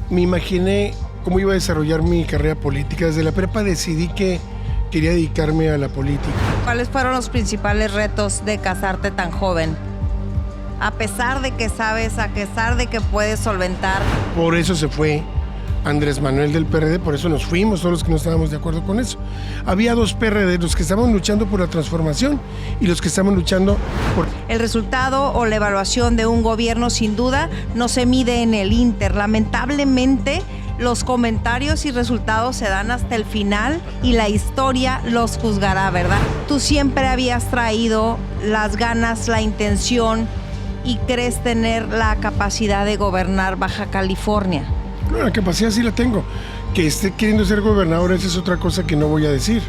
me imaginé cómo iba a desarrollar mi carrera política. Desde la prepa decidí que quería dedicarme a la política. ¿Cuáles fueron los principales retos de casarte tan joven? A pesar de que sabes, a pesar de que puedes solventar. Por eso se fue Andrés Manuel del PRD, por eso nos fuimos, todos los que no estábamos de acuerdo con eso. Había dos PRD, los que estaban luchando por la transformación y los que estaban luchando por... El resultado o la evaluación de un gobierno sin duda no se mide en el Inter. Lamentablemente, los comentarios y resultados se dan hasta el final y la historia los juzgará, ¿verdad? Tú siempre habías traído las ganas, la intención y crees tener la capacidad de gobernar Baja California. No, la capacidad sí la tengo. Que esté queriendo ser gobernador, esa es otra cosa que no voy a decir.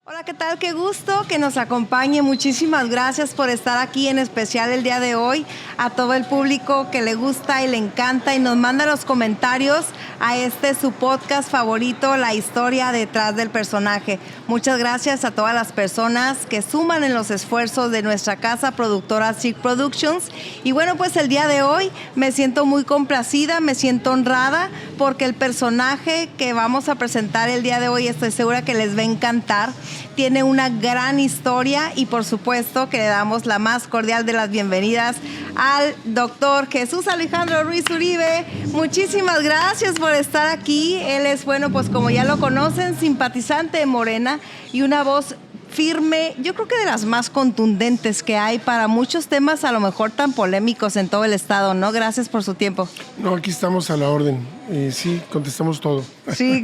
Hola, ¿qué tal? Qué gusto que nos acompañe. Muchísimas gracias por estar aquí, en especial el día de hoy, a todo el público que le gusta y le encanta y nos manda los comentarios a su podcast favorito, La historia detrás del personaje. Muchas gracias a todas las personas que suman en los esfuerzos de nuestra casa productora SIG Productions. Y bueno, pues el día de hoy me siento muy complacida, me siento honrada porque el personaje que vamos a presentar el día de hoy, estoy segura que les va a encantar. Tiene una gran historia y por supuesto que le damos la más cordial de las bienvenidas al doctor Jesús Alejandro Ruiz Uribe. Muchísimas gracias por estar aquí. Él es, bueno, pues como ya lo conocen, simpatizante de Morena y una voz firme, yo creo que de las más contundentes que hay para muchos temas a lo mejor tan polémicos en todo el estado, ¿no? Gracias por su tiempo. No, aquí estamos a la orden. Sí, contestamos todo. Sí,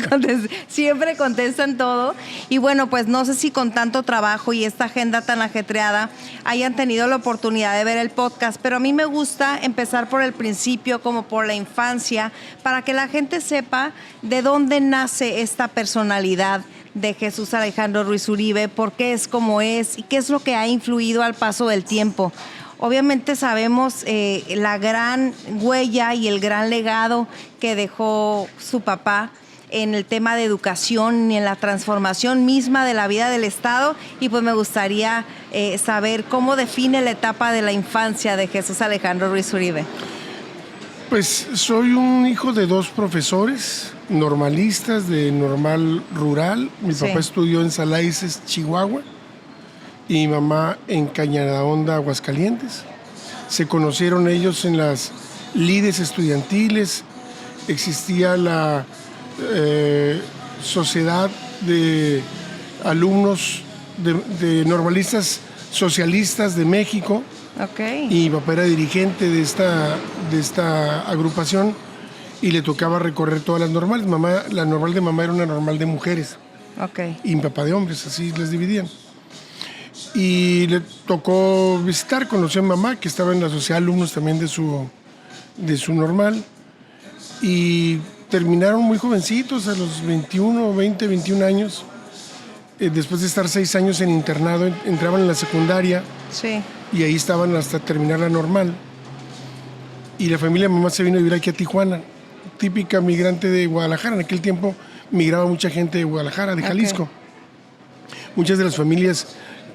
siempre contestan todo. Y bueno, pues no sé si con tanto trabajo y esta agenda tan ajetreada hayan tenido la oportunidad de ver el podcast, pero a mí me gusta empezar por el principio, como por la infancia, para que la gente sepa de dónde nace esta personalidad de Jesús Alejandro Ruiz Uribe, por qué es como es y qué es lo que ha influido al paso del tiempo. Obviamente sabemos la gran huella y el gran legado que dejó su papá en el tema de educación y en la transformación misma de la vida del Estado, y pues me gustaría saber cómo define la etapa de la infancia de Jesús Alejandro Ruiz Uribe. Pues soy un hijo de dos profesores normalistas de normal rural. Mi papá estudió en Salaices, Chihuahua, y mi mamá en Cañada Honda, Aguascalientes. Se conocieron ellos en las lides estudiantiles. Existía la sociedad de alumnos de normalistas socialistas de México. Okay. Y mi papá era dirigente de esta agrupación y le tocaba recorrer todas las normales. La normal de mamá era una normal de mujeres. Okay. Y mi papá de hombres, así les dividían. Y le tocó visitar, conoció a mi mamá, que estaba en la sociedad de alumnos también de su normal. Y terminaron muy jovencitos, a los 21 años. Después de estar 6 años en internado, entraban en la secundaria. Sí. Y ahí estaban hasta terminar la normal. Y la familia de mamá se vino a vivir aquí a Tijuana, típica migrante de Guadalajara. En aquel tiempo migraba mucha gente de Guadalajara, de Jalisco. Okay. Muchas de las familias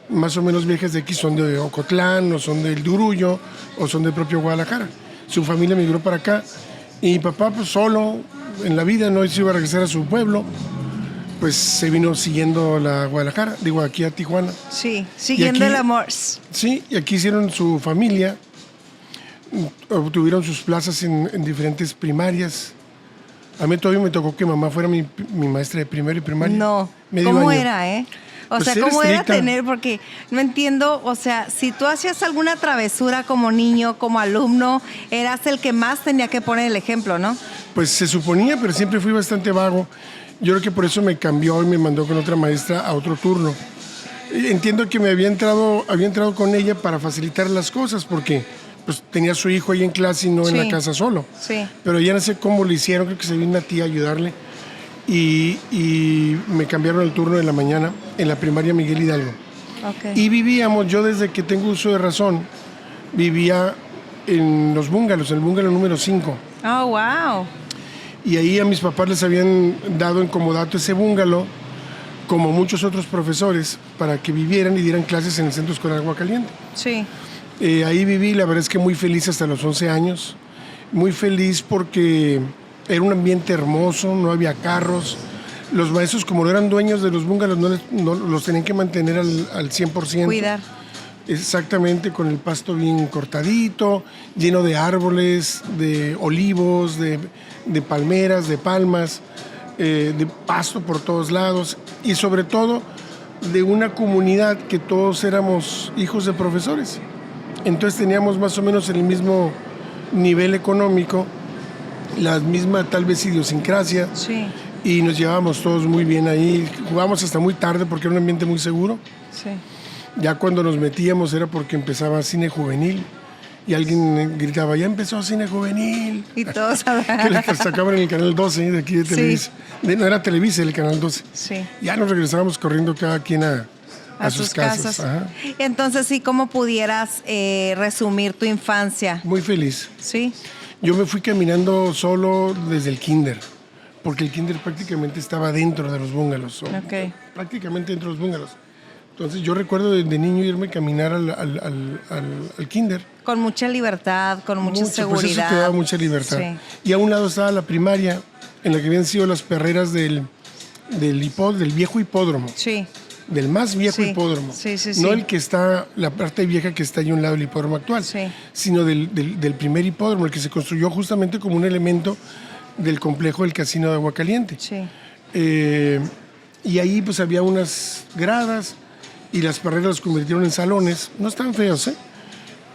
más o menos viejas de aquí son de Ocotlán, o son del Durullo, o son del propio Guadalajara. Su familia migró para acá y mi papá, pues solo en la vida, no se iba a regresar a su pueblo, pues se vino siguiendo la Guadalajara, aquí a Tijuana. Sí, siguiendo el amor. Sí, y aquí hicieron su familia, obtuvieron sus plazas en diferentes primarias. A mí todavía me tocó que mamá fuera mi maestra de primero y primaria. No, ¿cómo era, O sea, ¿cómo era tener? Porque no entiendo, o sea, si tú hacías alguna travesura como niño, como alumno, eras el que más tenía que poner el ejemplo, ¿no? Pues se suponía, pero siempre fui bastante vago. Yo creo que por eso me cambió y me mandó con otra maestra a otro turno. Entiendo que me había entrado con ella para facilitar las cosas, porque pues tenía a su hijo ahí en clase y no en la casa solo. Sí. Pero ya no sé cómo lo hicieron, creo que se vino una tía a ayudarle. Y me cambiaron el turno de la mañana en la primaria Miguel Hidalgo. Okay. Y vivíamos, yo desde que tengo uso de razón, vivía en los bungalows, en el bungalow número 5. Oh, wow. Y ahí a mis papás les habían dado en comodato ese búngalo, como muchos otros profesores, para que vivieran y dieran clases en el Centro Escolar Aguacaliente. Sí. Ahí viví, la verdad es que muy feliz hasta los 11 años. Muy feliz porque era un ambiente hermoso, no había carros. Los maestros, como no eran dueños de los búngalos, no los tenían que mantener al 100%. Cuidar. Exactamente, con el pasto bien cortadito, lleno de árboles, de olivos, de palmeras, de palmas, de pasto por todos lados y sobre todo de una comunidad que todos éramos hijos de profesores. Entonces teníamos más o menos el mismo nivel económico, la misma tal vez idiosincrasia. Sí. Y nos llevábamos todos muy bien ahí, jugábamos hasta muy tarde porque era un ambiente muy seguro. Sí. Ya cuando nos metíamos era porque empezaba cine juvenil y alguien gritaba, ya empezó cine juvenil. Y todos que le sacaban en el canal 12 de aquí de Televisa. Sí. No era Televisa, el canal 12. Sí. Ya nos regresábamos corriendo cada quien a sus casas. Ajá. Entonces, sí, ¿cómo pudieras resumir tu infancia? Muy feliz. Sí. Yo me fui caminando solo desde el kinder, porque el kinder prácticamente estaba dentro de los búngalos. Ok. Prácticamente dentro de los búngalos. Entonces yo recuerdo de niño irme a caminar al kinder. Con mucha libertad, con mucha seguridad. Pues eso te daba mucha libertad. Sí. Y a un lado estaba la primaria, en la que habían sido las perreras del viejo hipódromo. Sí. Del más viejo Sí. hipódromo. Sí. No el que está, la parte vieja que está ahí a un lado del hipódromo actual, Sí. sino del primer hipódromo, el que se construyó justamente como un elemento del complejo del Casino de Aguacaliente. Sí. Y ahí pues había unas gradas y las perreras las convirtieron en salones. No estaban feos, ¿eh?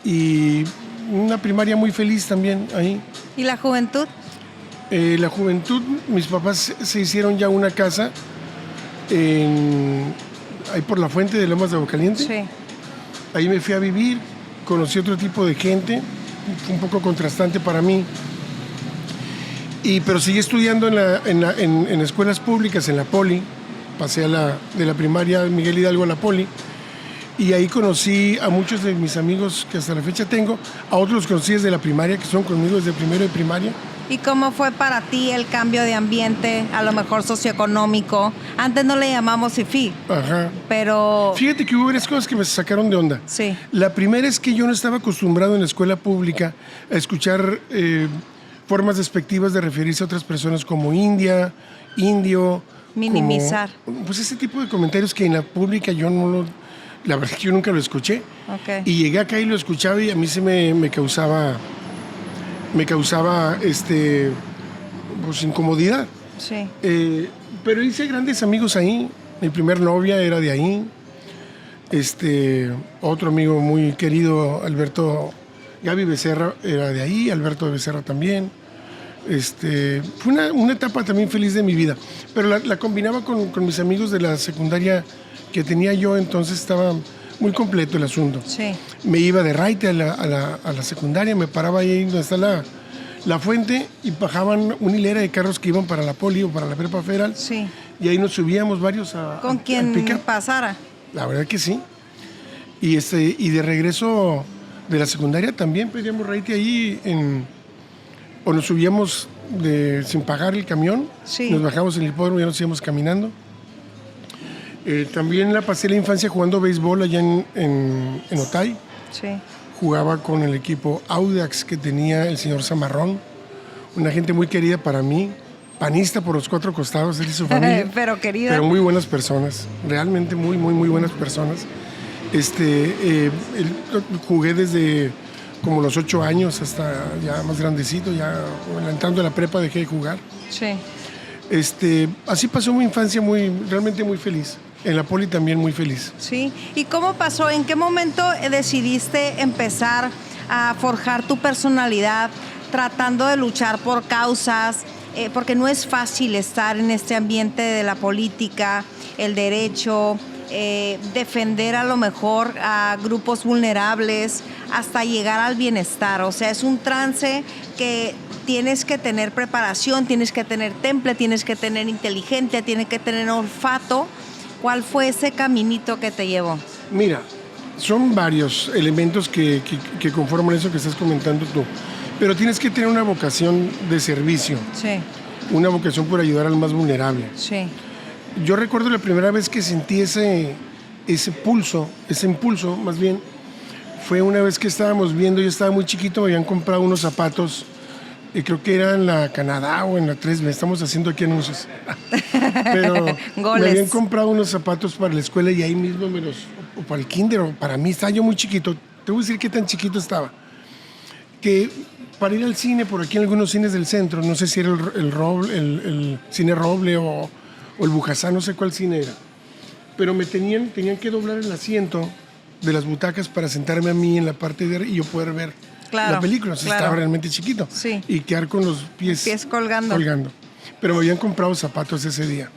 Y una primaria muy feliz también ahí. ¿Y la juventud? La juventud, mis papás se hicieron ya una casa ahí por la fuente de Lomas de Aguacaliente. Sí. Ahí me fui a vivir, conocí otro tipo de gente, fue un poco contrastante para mí. Pero seguí estudiando en escuelas públicas, en la Poli. Pasé de la primaria Miguel Hidalgo a la Poli. Y ahí conocí a muchos de mis amigos que hasta la fecha tengo. A otros los conocí desde la primaria, que son conmigo desde primero de primaria. ¿Y cómo fue para ti el cambio de ambiente, a lo mejor socioeconómico? Antes no le llamamos IFI, Ajá. pero... Fíjate que hubo varias cosas que me sacaron de onda. Sí. La primera es que yo no estaba acostumbrado en la escuela pública a escuchar formas despectivas de referirse a otras personas como india, indio. Minimizar. Pues ese tipo de comentarios que en la pública yo no lo... La verdad es que yo nunca lo escuché. Okay. Y llegué acá y lo escuchaba y a mí se me causaba pues incomodidad. Sí. Pero hice grandes amigos ahí. Mi primer novia era de ahí. Otro amigo muy querido, Gaby Becerra, era de ahí. Alberto Becerra también. Fue una etapa también feliz de mi vida. Pero la combinaba con mis amigos de la secundaria que tenía yo, entonces estaba muy completo el asunto. Sí. Me iba de raite a la secundaria, me paraba ahí donde está la fuente y bajaban una hilera de carros que iban para la Poli o para la Prepa Federal. Sí. Y ahí nos subíamos varios Con quien pick-up. pasara. La verdad que sí. Y de regreso de la secundaria también pedíamos raite ahí o nos subíamos sin pagar el camión. Sí. Nos bajamos en el hipódromo y ya nos íbamos caminando. También la pasé la infancia jugando béisbol allá en Otay. Sí. Jugaba con el equipo Audax que tenía el señor Zamarrón, una gente muy querida para mí, panista por los cuatro costados, él y su familia. Pero querida. Pero muy buenas personas, realmente muy, muy, muy buenas personas. Jugué desde como los 8 años hasta ya más grandecito, ya entrando a la prepa dejé de jugar. Sí. Así pasó mi infancia realmente muy feliz. En la Poli también muy feliz. Sí. ¿Y cómo pasó? ¿En qué momento decidiste empezar a forjar tu personalidad tratando de luchar por causas? Porque no es fácil estar en este ambiente de la política, el derecho, defender a lo mejor a grupos vulnerables hasta llegar al bienestar. O sea, es un trance que tienes que tener preparación, tienes que tener temple, tienes que tener inteligencia, tienes que tener olfato. ¿Cuál fue ese caminito que te llevó? Mira, son varios elementos que conforman eso que estás comentando tú, pero tienes que tener una vocación de servicio. Sí. una vocación por ayudar al más vulnerable. Sí. Yo recuerdo la primera vez que sentí ese impulso más bien, fue una vez que estábamos viendo, yo estaba muy chiquito, me habían comprado unos zapatos, creo que era en la Canadá o en la 3B, estamos haciendo aquí anuncios. Pero me habían comprado unos zapatos para la escuela y ahí mismo o para el kinder, o para mí, estaba yo muy chiquito, te voy a decir qué tan chiquito estaba, que para ir al cine, por aquí en algunos cines del centro, no sé si era el Cine Roble o el Bujasá, no sé cuál cine era, pero tenían que doblar el asiento de las butacas para sentarme a mí en la parte de arriba y yo poder ver la película. O sea, estaba realmente chiquito. Sí. Y quedar con los pies colgando. Pero me habían comprado zapatos ese día.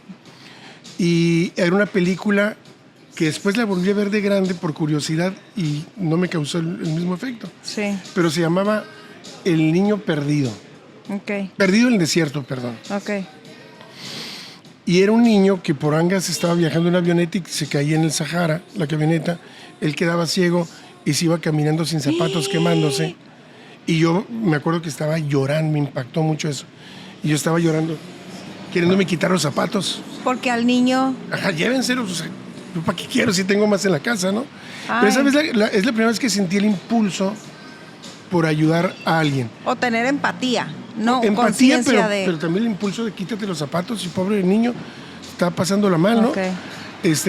Y era una película que después la volví a ver de grande por curiosidad y no me causó el mismo efecto. Sí. Pero se llamaba El Niño Perdido. Okay. Perdido en el desierto, perdón. Okay. Y era un niño que por angas estaba viajando en una avioneta y se caía en el Sahara, la camioneta. Él quedaba ciego y se iba caminando sin zapatos, quemándose. Y yo me acuerdo que estaba llorando, me impactó mucho eso. Y yo estaba llorando, queriéndome quitar los zapatos. Porque al niño... Ajá, llévenselos. O sea, ¿para qué quiero si tengo más en la casa, no? Pero esa vez es la primera vez que sentí el impulso por ayudar a alguien. O tener empatía, ¿no? Empatía, pero también el impulso de quítate los zapatos y pobre niño está pasándola mal, ¿no? Okay.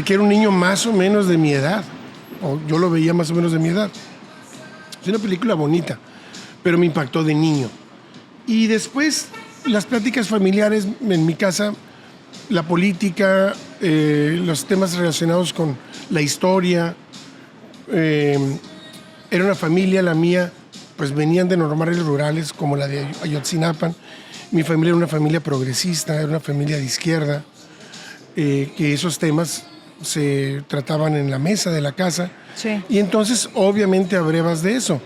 Que era un niño más o menos de mi edad. O yo lo veía más o menos de mi edad. Es una película bonita, pero me impactó de niño. Y después, las pláticas familiares en mi casa, la política, los temas relacionados con la historia. Era una familia, la mía, pues venían de normales rurales, como la de Ayotzinapan. Mi familia era una familia progresista, era una familia de izquierda, que esos temas se trataban en la mesa de la casa. Sí. Y entonces, obviamente, abrevas de eso.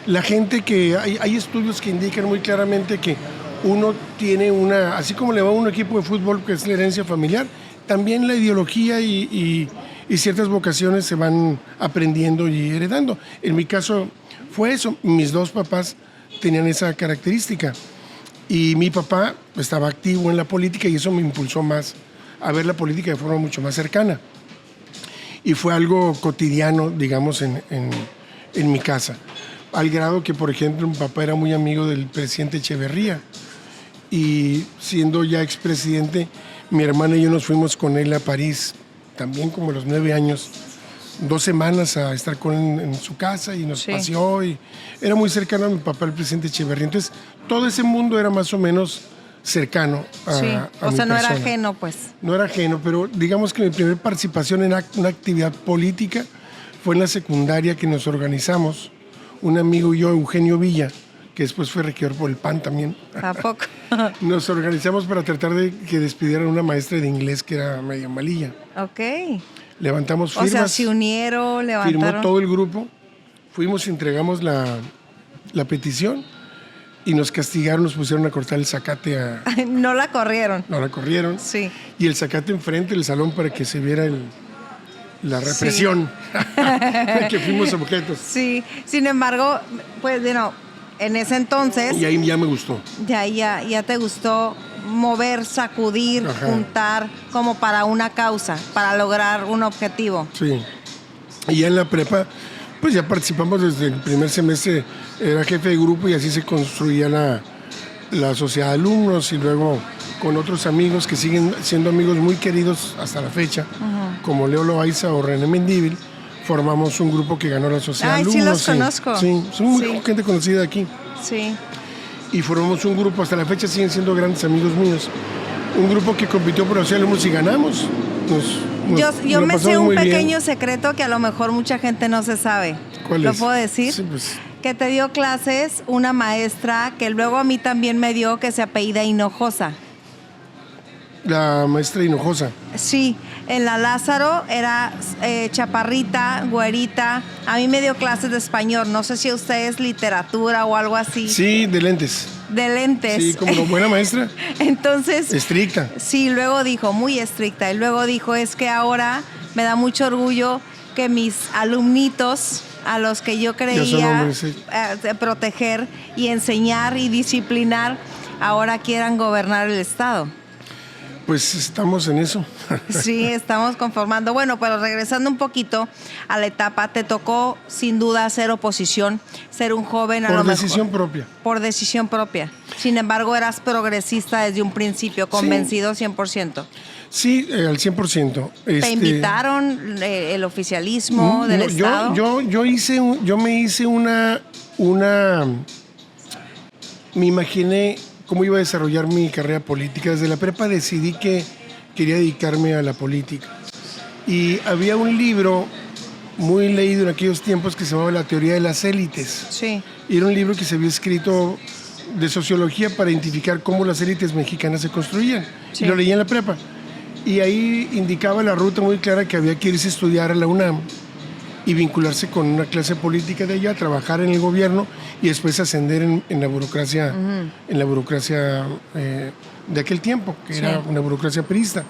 La gente que... Hay estudios que indican muy claramente que uno tiene así como le va a un equipo de fútbol, que es la herencia familiar, también la ideología y ciertas vocaciones se van aprendiendo y heredando. En mi caso fue eso. Mis dos papás tenían esa característica. Y mi papá estaba activo en la política y eso me impulsó más a ver la política de forma mucho más cercana. Y fue algo cotidiano, digamos, en mi casa. Al grado que, por ejemplo, mi papá era muy amigo del presidente Echeverría. Y siendo ya expresidente, mi hermana y yo nos fuimos con él a París, también como a los 9 años, 2 semanas a estar con él en su casa y nos paseó. Y era muy cercano a mi papá, el presidente Echeverría. Entonces, todo ese mundo era más o menos cercano a mi no persona. Era ajeno, pues. No era ajeno, pero digamos que mi primera participación en una actividad política fue en la secundaria, que nos organizamos, un amigo y yo, Eugenio Villa, que después fue regidor por el PAN también. ¿A poco? Nos organizamos para tratar de que despidieran a una maestra de inglés que era medio malilla. Ok. Levantamos firmas. O sea, se unieron, levantaron. Firmó todo el grupo. Fuimos y entregamos la petición. Y nos castigaron, nos pusieron a cortar el zacate No la corrieron. No la corrieron. Sí. Y el zacate enfrente del salón para que se viera la represión de que fuimos objetos. Sí. Sin embargo, pues, en ese entonces... Y ahí ya me gustó. Ya te gustó mover, sacudir, juntar, como para una causa, para lograr un objetivo. Sí. Y ya en la prepa, pues ya participamos desde el primer semestre. Era jefe de grupo y así se construía la sociedad de alumnos y luego con otros amigos que siguen siendo amigos muy queridos hasta la fecha, como Leo Loaiza o René Mendívil, formamos un grupo que ganó la sociedad de alumnos. Sí, los conozco. Sí, son muy gente conocida aquí. Sí. Y formamos un grupo, hasta la fecha siguen siendo grandes amigos míos. Un grupo que compitió por la sociedad de alumnos y ganamos. Yo me sé un pequeño secreto que a lo mejor mucha gente no se sabe. ¿Cuál es? ¿Lo puedo decir? Sí, pues. Que te dio clases una maestra que luego a mí también me dio, que se apellida Hinojosa. La maestra Hinojosa. Sí, en la Lázaro era chaparrita, güerita. A mí me dio clases de español. No sé si usted es literatura o algo así. Sí, de lentes. De lentes. Sí, como una buena maestra. Entonces... Estricta. Sí, luego dijo, muy estricta. Y luego dijo, es que ahora me da mucho orgullo que mis alumnitos, a los que yo creía proteger y enseñar y disciplinar, ahora quieran gobernar el estado. Pues estamos en eso. Sí, estamos conformando. Bueno, pero regresando un poquito a la etapa, te tocó sin duda hacer oposición, ser un joven a lo mejor. Por decisión propia. Por decisión propia. Sin embargo, eras progresista desde un principio, convencido 100%. Sí, al 100%. ¿Te invitaron el oficialismo del estado? Yo me hice me imaginé cómo iba a desarrollar mi carrera política. Desde la prepa decidí que quería dedicarme a la política. Y había un libro muy leído en aquellos tiempos que se llamaba La teoría de las élites. Sí. Y era un libro que se había escrito de sociología para identificar cómo las élites mexicanas se construían. Sí. Y lo leí en la prepa. Y ahí indicaba la ruta muy clara que había que irse a estudiar a la UNAM y vincularse con una clase política de allá, trabajar en el gobierno y después ascender en la burocracia, de aquel tiempo, que era una burocracia priista.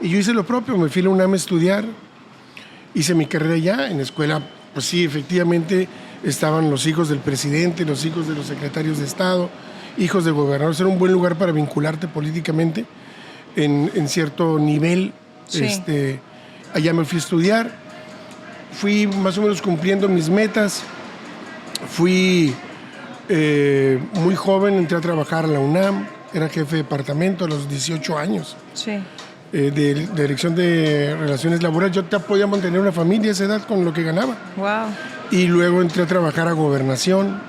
Y yo hice lo propio, me fui a la UNAM a estudiar, hice mi carrera allá, en la escuela, pues sí, efectivamente estaban los hijos del presidente, los hijos de los secretarios de Estado, hijos de gobernadores, era un buen lugar para vincularte políticamente en cierto nivel. Sí. Allá me fui a estudiar. Fui más o menos cumpliendo mis metas. Fui muy joven, entré a trabajar a la UNAM, era jefe de departamento a los 18 años. Sí. De Dirección de Relaciones Laborales. Yo podía mantener una familia a esa edad con lo que ganaba. Wow. Y luego entré a trabajar a Gobernación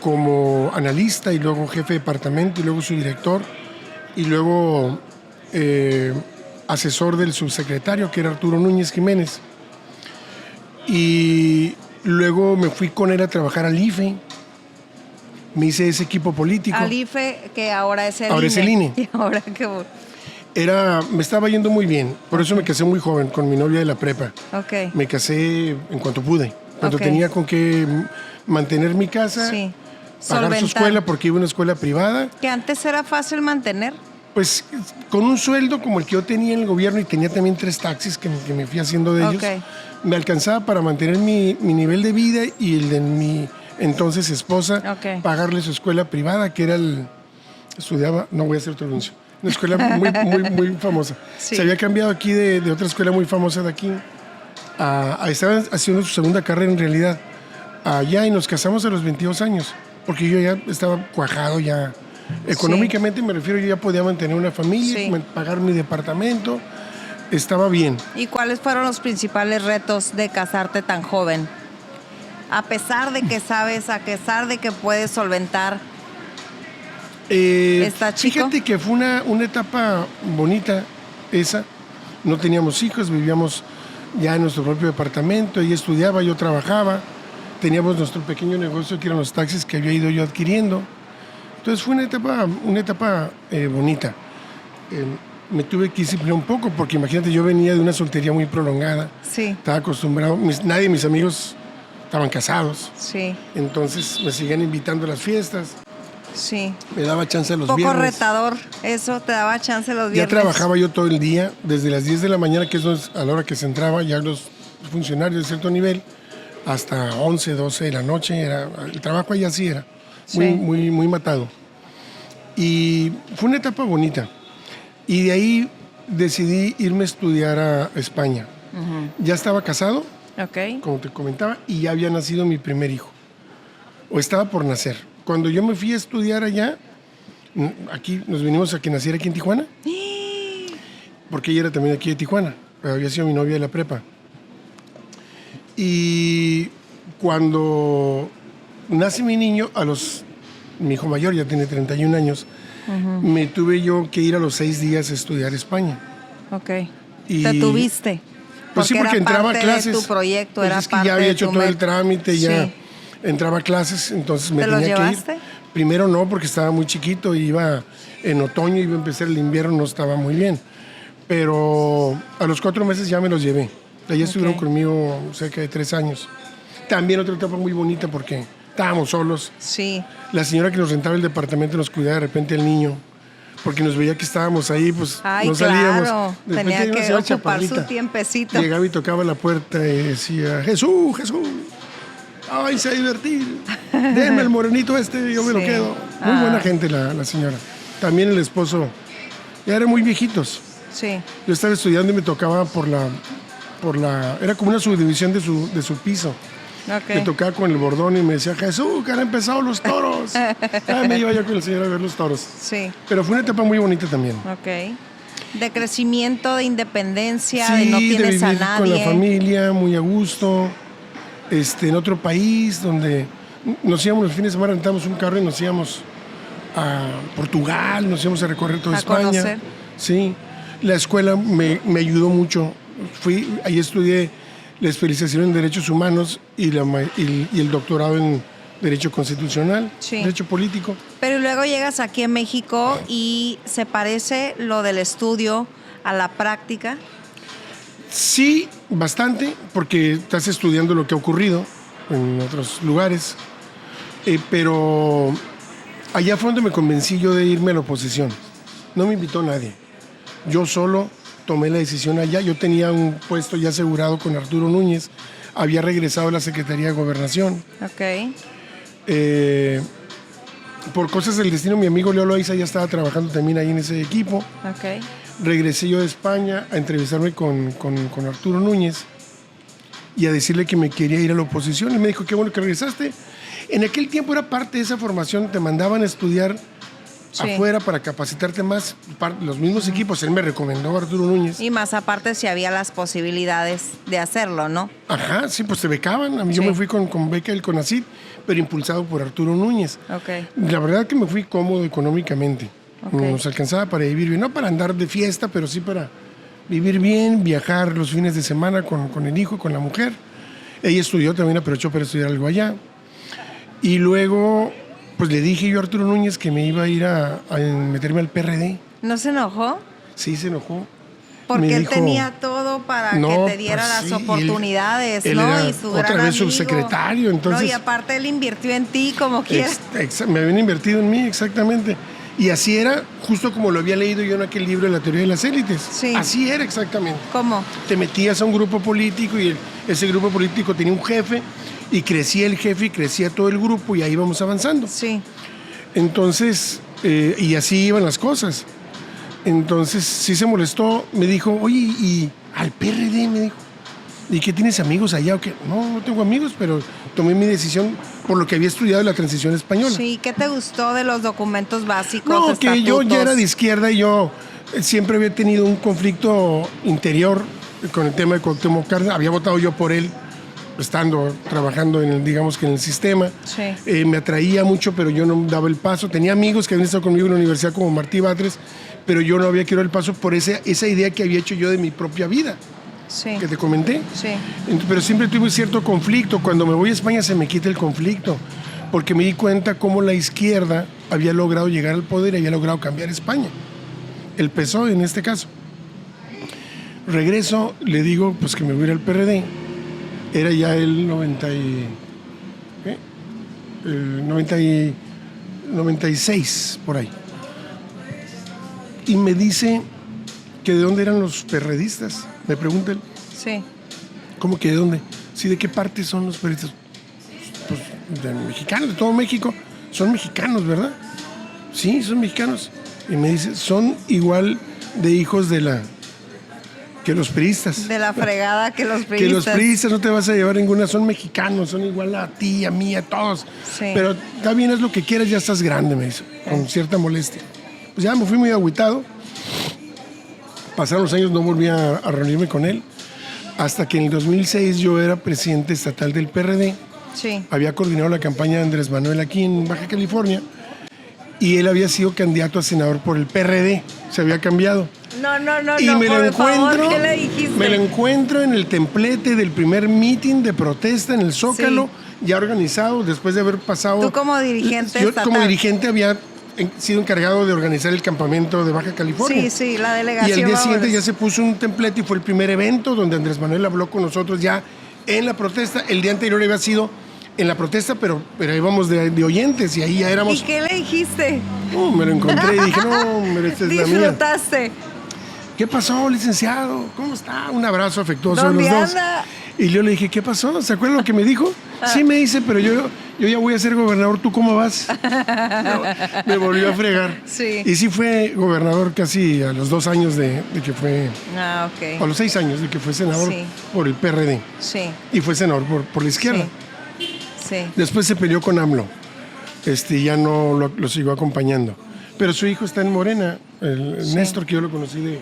como analista y luego jefe de departamento y luego subdirector y luego asesor del subsecretario, que era Arturo Núñez Jiménez. Y luego me fui con él a trabajar al IFE. Me hice ese equipo político. Al IFE, que ahora es el INE. Ahora es el INE. Y ahora que... Me estaba yendo muy bien. Por eso me casé muy joven con mi novia de la prepa. Okay. Me casé en cuanto pude. Cuando Okay. tenía con qué mantener mi casa, Sí. pagar Solventar. su escuela porque iba a una escuela privada. Que antes era fácil mantener. Pues con un sueldo como el que yo tenía en el gobierno y tenía también 3 taxis que me fui haciendo de ellos, Okay. me alcanzaba para mantener mi nivel de vida y el de mi entonces esposa, Okay. pagarle su escuela privada, que era estudiaba, no voy a hacer otro anuncio, una escuela muy famosa. Sí. Se había cambiado aquí de otra escuela muy famosa de aquí, estaba haciendo su segunda carrera en realidad, allá, y nos casamos a los 22 años, porque yo ya estaba cuajado ya. Económicamente me refiero, yo ya podía mantener una familia, Sí. pagar mi departamento, estaba bien. ¿Y cuáles fueron los principales retos de casarte tan joven? A pesar de que sabes, a pesar de que puedes solventar. ¿Está chico? Fíjate que fue una etapa bonita esa. No teníamos hijos, vivíamos ya en nuestro propio departamento. Ella estudiaba, yo trabajaba. Teníamos nuestro pequeño negocio que eran los taxis que había ido yo adquiriendo. Entonces fue una etapa bonita. Me tuve que disciplinar un poco porque imagínate, yo venía de una soltería muy prolongada. Sí. Estaba acostumbrado, nadie de mis amigos estaban casados. Sí. Entonces me seguían invitando a las fiestas. Sí. Me daba chance los Poco viernes. retador, eso te daba chance los Ya viernes. trabajaba yo todo el día, desde las 10 de la mañana, que es a la hora que se entraba, ya los funcionarios de cierto nivel, hasta 11, 12 de la noche. El trabajo allá sí era muy matado. Y fue una etapa bonita. Y de ahí decidí irme a estudiar a España. Ya estaba casado, Ok. como te comentaba, y ya había nacido mi primer hijo. O estaba por nacer. Cuando yo me fui a estudiar allá, aquí nos vinimos a que naciera aquí en Tijuana, porque ella era también aquí de Tijuana, pero había sido mi novia de la prepa. Y cuando nace mi niño, mi hijo mayor ya tiene 31 años, me tuve yo que ir a los 6 días a estudiar España. Ok. Y- Te tuviste. Pues sí, porque era entraba a parte clases. de tu proyecto, Pues era es que parte ya había de hecho tu todo el met- trámite, ya Sí. entraba a clases, entonces me ¿Te los tenía que llevaste? ir. Primero no, porque estaba muy chiquito, iba en otoño, iba a empezar el invierno, no estaba muy bien. Pero a los 4 meses ya me los llevé. Allá estuvieron conmigo cerca de 3 años. También otra etapa muy bonita porque estábamos solos. Sí. La señora que nos rentaba el departamento nos cuidaba de repente al niño, porque nos veía que estábamos ahí, pues Ay, no salíamos. claro. De repente Tenía llegaba una que señora ocupar su chaparrita. tiempecito. Llegaba y tocaba la puerta y decía, Jesús, Jesús. Ay, se va a divertir. Denme el morenito yo me lo Sí. quedo. Muy buena gente la señora. También el esposo. Ya eran muy viejitos. Sí. Yo estaba estudiando y me tocaba era como una subdivisión de su piso. Ok. Me tocaba con el bordón y me decía, Jesús, que han empezado los toros. Me iba yo con el señor a ver los toros. Sí. Pero fue una etapa muy bonita también. Ok. De crecimiento, de independencia, Sí, de no de tienes a vivir nadie. con la familia, muy a gusto. En otro país donde nos íbamos los fines de semana, rentábamos un carro y nos íbamos a Portugal, nos íbamos a recorrer toda A España. conocer. Sí, la escuela me ayudó mucho. Ahí estudié la especialización en Derechos Humanos y el doctorado en Derecho Constitucional, Sí. Derecho Político. Pero luego llegas aquí en México y se parece lo del estudio a la práctica. Sí, bastante, porque estás estudiando lo que ha ocurrido en otros lugares. Pero allá fue donde me convencí yo de irme a la oposición. No me invitó nadie. Yo solo tomé la decisión allá. Yo tenía un puesto ya asegurado con Arturo Núñez. Había regresado a la Secretaría de Gobernación. Ok. Por cosas del destino, mi amigo Leo Loaiza ya estaba trabajando también ahí en ese equipo. Ok. Regresé yo de España a entrevistarme con Arturo Núñez y a decirle que me quería ir a la oposición. Y me dijo, qué bueno que regresaste. En aquel tiempo era parte de esa formación, te mandaban a estudiar Sí. afuera para capacitarte más. Los mismos equipos, él me recomendó a Arturo Núñez. Y más aparte si había las posibilidades de hacerlo, ¿no? Ajá, sí, pues te becaban. A mí yo Sí. me fui con beca del CONACYT, pero impulsado por Arturo Núñez. Ok. La verdad que me fui cómodo económicamente. Ok. Nos alcanzaba para vivir bien, no para andar de fiesta, pero sí para vivir bien, viajar los fines de semana con el hijo, con la mujer. Ella estudió, también aprovechó para estudiar algo allá. Y luego, pues le dije yo a Arturo Núñez que me iba a ir a meterme al PRD. ¿No se enojó? Sí, se enojó. Porque Me él dijo, tenía todo para no, que te diera pues las sí, y él- oportunidades, él ¿no? era Y su otra gran vez amigo. subsecretario, entonces- No, y aparte él invirtió en ti como quiera. Me habían invertido en mí, exactamente. Y así era, justo como lo había leído yo en aquel libro de la teoría de las élites. Sí. Así era exactamente. ¿Cómo? Te metías a un grupo político y ese grupo político tenía un jefe y crecía el jefe y crecía todo el grupo y ahí íbamos avanzando. Sí. Entonces, y así iban las cosas. Entonces, sí se molestó, me dijo, oye, y al PRD, me dijo, ¿y qué tienes amigos allá o qué? No, no tengo amigos, pero tomé mi decisión por lo que había estudiado de la transición española. Sí, ¿qué te gustó de los documentos básicos? No, que yo ya estatutos? era de izquierda y yo siempre había tenido un conflicto interior con el tema de Cuauhtémoc Cárdenas. Había votado yo por él, trabajando digamos que en el sistema. Sí. Me atraía mucho, pero yo no daba el paso. Tenía amigos que habían estado conmigo en la universidad como Martí Batres, pero yo no había querido el paso por esa idea que había hecho yo de mi propia vida, Sí. que te comenté. Sí. Pero siempre tuve cierto conflicto. Cuando me voy a España se me quita el conflicto, porque me di cuenta cómo la izquierda había logrado llegar al poder y había logrado cambiar España. El PSOE en este caso. Regreso, le digo pues que me voy a ir al PRD. Era ya el 96, por ahí. Y me dice que de dónde eran los perredistas. Me pregunta él. Sí. ¿Cómo que de dónde? Sí, ¿de qué parte son los periodistas? Pues de mexicanos, de todo México. Son mexicanos, ¿verdad? Sí, son mexicanos. Y me dice, son igual de hijos que los priistas. De la fregada que los Que priistas. los priistas no te vas a llevar ninguna, son mexicanos, son igual a ti, a mí, a todos. Sí. Pero está bien, es lo que quieras, ya estás grande, me dice, con cierta molestia. Pues ya me fui muy agüitado. Pasaron los años, no volví a reunirme con él. Hasta que en el 2006 yo era presidente estatal del PRD. Sí. Había coordinado la campaña de Andrés Manuel aquí en Baja California. Y él había sido candidato a senador por el PRD. Se había cambiado. No, Y me lo por favor, encuentro, ¿qué le dijiste? me lo encuentro en el templete del primer meeting de protesta en el Zócalo, ya organizado después de haber pasado. Tú como dirigente Yo estatal. como dirigente había sido encargado de organizar el campamento de Baja California. Sí, sí, la Y delegación. al día siguiente ahora. ya se puso un templete y fue el primer evento donde Andrés Manuel habló con nosotros ya en la protesta. El día anterior había sido en la protesta, pero íbamos de oyentes y ahí ya ¿Y éramos. qué le dijiste? Me lo encontré y dije, no, hombre, esta es la mía. Disfrutaste. ¿qué pasó, licenciado? ¿Cómo está? Un abrazo afectuoso de ¿Dónde los dos. anda? Y yo le dije, ¿qué pasó? ¿Se acuerdan lo que me dijo? Sí, me dice, pero yo ya voy a ser gobernador, ¿tú cómo vas? Me volvió a fregar. Sí. Y sí fue gobernador casi a los 2 años de que fue, Ok. a los 6 años de que fue senador Sí. por el PRD. Sí, Y fue senador por la izquierda. sí. Después se peleó con AMLO. Ya no lo siguió acompañando. Pero su hijo está en Morena, el Néstor, que yo lo conocí de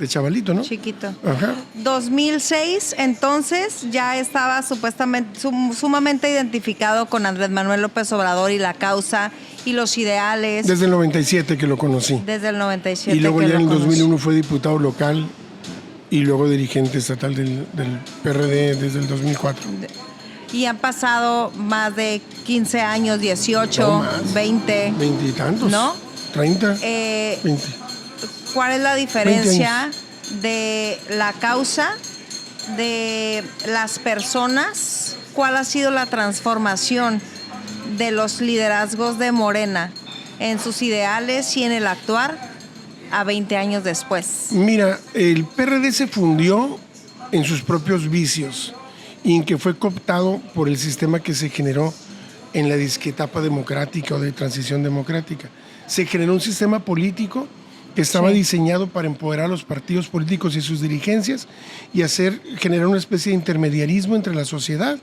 chavalito, ¿no? Chiquito. Ajá. 2006, entonces, ya estaba supuestamente sumamente identificado con Andrés Manuel López Obrador y la causa y los ideales. Desde el 97 que lo conocí. Desde el 97. Y luego que ya lo en el conocí. 2001 fue diputado local y luego dirigente estatal del PRD desde el 2004. Y han pasado más de 15 años, 18, No más. 20. 20 y tantos. ¿No? 30. 20. ¿Cuál es la diferencia de la causa, de las personas? ¿Cuál ha sido la transformación de los liderazgos de Morena en sus ideales y en el actuar a 20 años después? Mira, el PRD se fundió en sus propios vicios y en que fue cooptado por el sistema que se generó en la disquetapa democrática o de transición democrática. Se generó un sistema político que estaba diseñado para empoderar a los partidos políticos y sus dirigencias y generar una especie de intermediarismo entre la sociedad,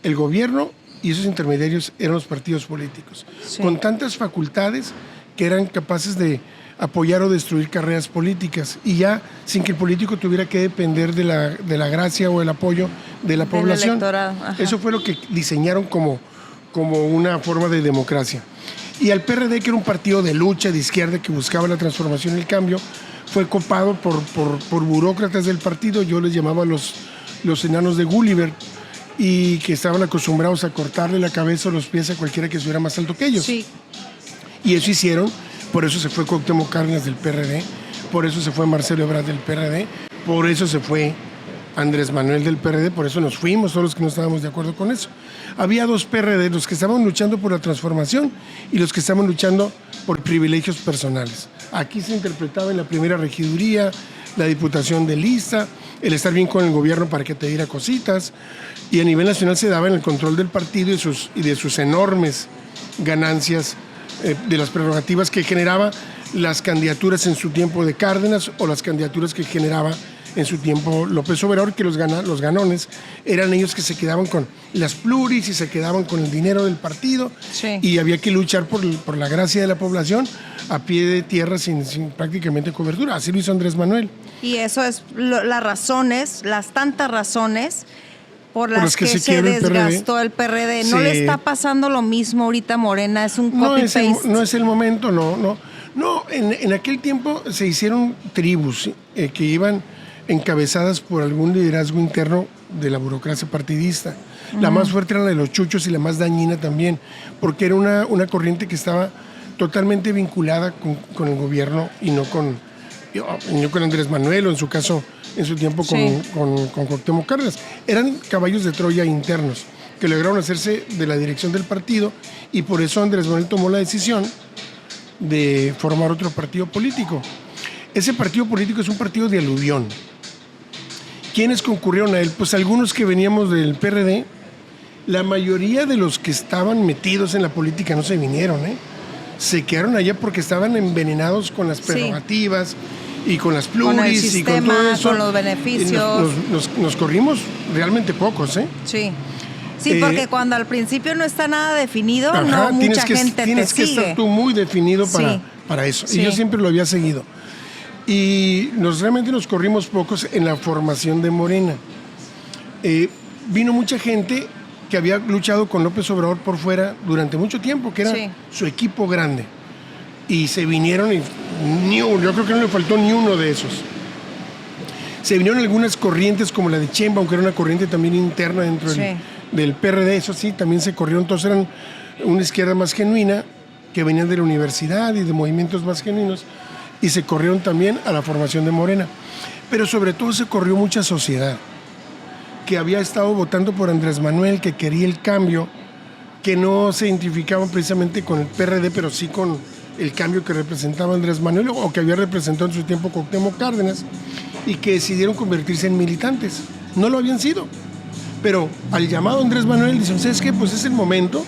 el gobierno, y esos intermediarios eran los partidos políticos, con tantas facultades que eran capaces de apoyar o destruir carreras políticas y ya sin que el político tuviera que depender de la gracia o el apoyo de la población. Electorado. Ajá. Eso fue lo que diseñaron como una forma de democracia. Y al PRD, que era un partido de lucha, de izquierda, que buscaba la transformación y el cambio, fue copado por burócratas del partido, yo les llamaba los enanos de Gulliver, y que estaban acostumbrados a cortarle la cabeza o los pies a cualquiera que estuviera más alto que ellos. Sí. Y eso hicieron, por eso se fue Cuauhtémoc Cárdenas del PRD, por eso se fue Marcelo Ebrard del PRD, por eso se fue Andrés Manuel del PRD, por eso nos fuimos, todos los que no estábamos de acuerdo con eso. Había 2 PRD, los que estaban luchando por la transformación y los que estaban luchando por privilegios personales. Aquí se interpretaba en la primera regiduría, la diputación de lista, el estar bien con el gobierno para que te diera cositas, y a nivel nacional se daba en el control del partido y de sus enormes ganancias, de las prerrogativas que generaba las candidaturas en su tiempo de Cárdenas o las candidaturas que generaba en su tiempo López Obrador, que los ganones eran ellos que se quedaban con las pluris y se quedaban con el dinero del partido, y había que luchar por la gracia de la población a pie de tierra sin prácticamente cobertura. Así lo hizo Andrés Manuel. Y eso es las tantas razones por las que se desgastó el PRD. ¿No le está pasando lo mismo ahorita a Morena? Es un copy-paste. No es el momento, no. No, en aquel tiempo se hicieron tribus que iban encabezadas por algún liderazgo interno de la burocracia partidista. La más fuerte era la de los chuchos y la más dañina también, porque era una corriente que estaba totalmente vinculada con el gobierno y no con Andrés Manuel, o en su caso, en su tiempo con Cuauhtémoc Cárdenas. Eran caballos de Troya internos que lograron hacerse de la dirección del partido, y por eso Andrés Manuel tomó la decisión de formar otro partido político. Ese partido político es un partido de aluvión. ¿Quiénes concurrieron a él? Pues algunos que veníamos del PRD. La mayoría de los que estaban metidos en la política no se vinieron, se quedaron allá porque estaban envenenados con las prerrogativas y con las pluris, con el sistema, y con todo eso. con los beneficios. Nos corrimos realmente pocos, Sí. Sí, porque cuando al principio no está nada definido, no mucha tienes gente tienes te que sigue. estar tú muy definido para eso. Sí. Y yo siempre lo había seguido. Y realmente nos corrimos pocos en la formación de Morena. Vino mucha gente que había luchado con López Obrador por fuera durante mucho tiempo, que era su equipo grande. Y se vinieron y yo creo que no le faltó ni uno de esos. Se vinieron algunas corrientes como la de Chemba, aunque era una corriente también interna dentro del PRD, eso sí, también se corrieron. Entonces eran una izquierda más genuina, que venían de la universidad y de movimientos más genuinos, y se corrieron también a la formación de Morena. Pero sobre todo se corrió mucha sociedad que había estado votando por Andrés Manuel, que quería el cambio, que no se identificaban precisamente con el PRD, pero sí con el cambio que representaba Andrés Manuel o que había representado en su tiempo Cuauhtémoc Cárdenas y que decidieron convertirse en militantes. No lo habían sido. Pero al llamado Andrés Manuel dicen, ¿sabes qué? Pues es el momento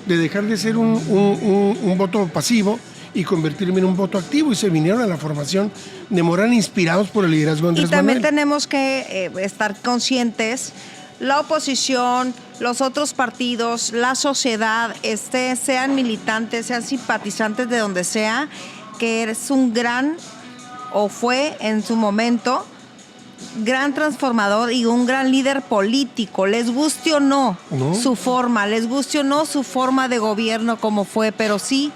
de dejar de ser un voto pasivo y convertirme en un voto activo, y se vinieron a la formación de Morena inspirados por el liderazgo de Andrés Manuel. Y también tenemos que estar conscientes, la oposición, los otros partidos, la sociedad, sean militantes, sean simpatizantes de donde sea, que eres un gran, o fue en su momento, gran transformador y un gran líder político, les guste o no, su forma, les guste o no su forma de gobierno como fue, pero sí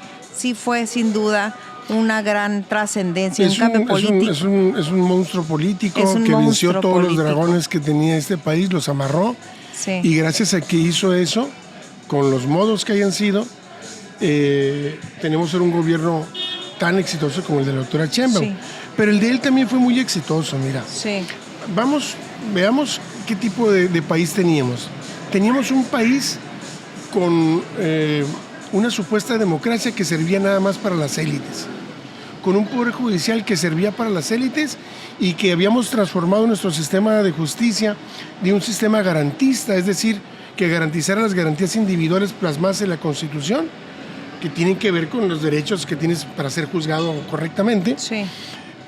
fue sin duda una gran trascendencia, un cambio político. Es un monstruo político que venció todos los dragones que tenía este país, los amarró, y gracias a que hizo eso, con los modos que hayan sido, tenemos un gobierno tan exitoso como el de la doctora Sheinbaum. Sí. Pero el de él también fue muy exitoso, mira. Sí. Veamos qué tipo de país teníamos. Teníamos un país con una supuesta democracia que servía nada más para las élites, con un poder judicial que servía para las élites y que habíamos transformado nuestro sistema de justicia de un sistema garantista, es decir, que garantizara las garantías individuales plasmadas en la Constitución, que tienen que ver con los derechos que tienes para ser juzgado correctamente,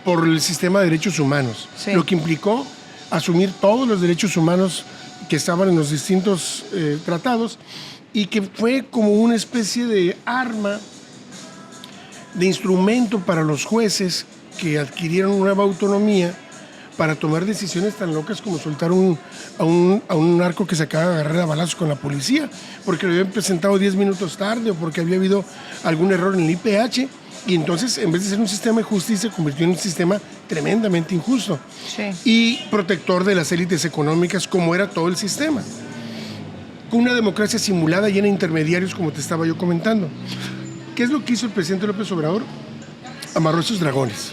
por el sistema de derechos humanos, lo que implicó asumir todos los derechos humanos que estaban en los distintos tratados, y que fue como una especie de arma, de instrumento para los jueces que adquirieron una nueva autonomía para tomar decisiones tan locas como soltar a un narco que se acaba de agarrar a balazos con la policía, porque lo habían presentado 10 minutos tarde o porque había habido algún error en el IPH, y entonces en vez de ser un sistema de justicia se convirtió en un sistema tremendamente injusto y protector de las élites económicas, como era todo el sistema. Con una democracia simulada llena de intermediarios, como te estaba yo comentando. ¿Qué es lo que hizo el presidente López Obrador? Amarró esos dragones.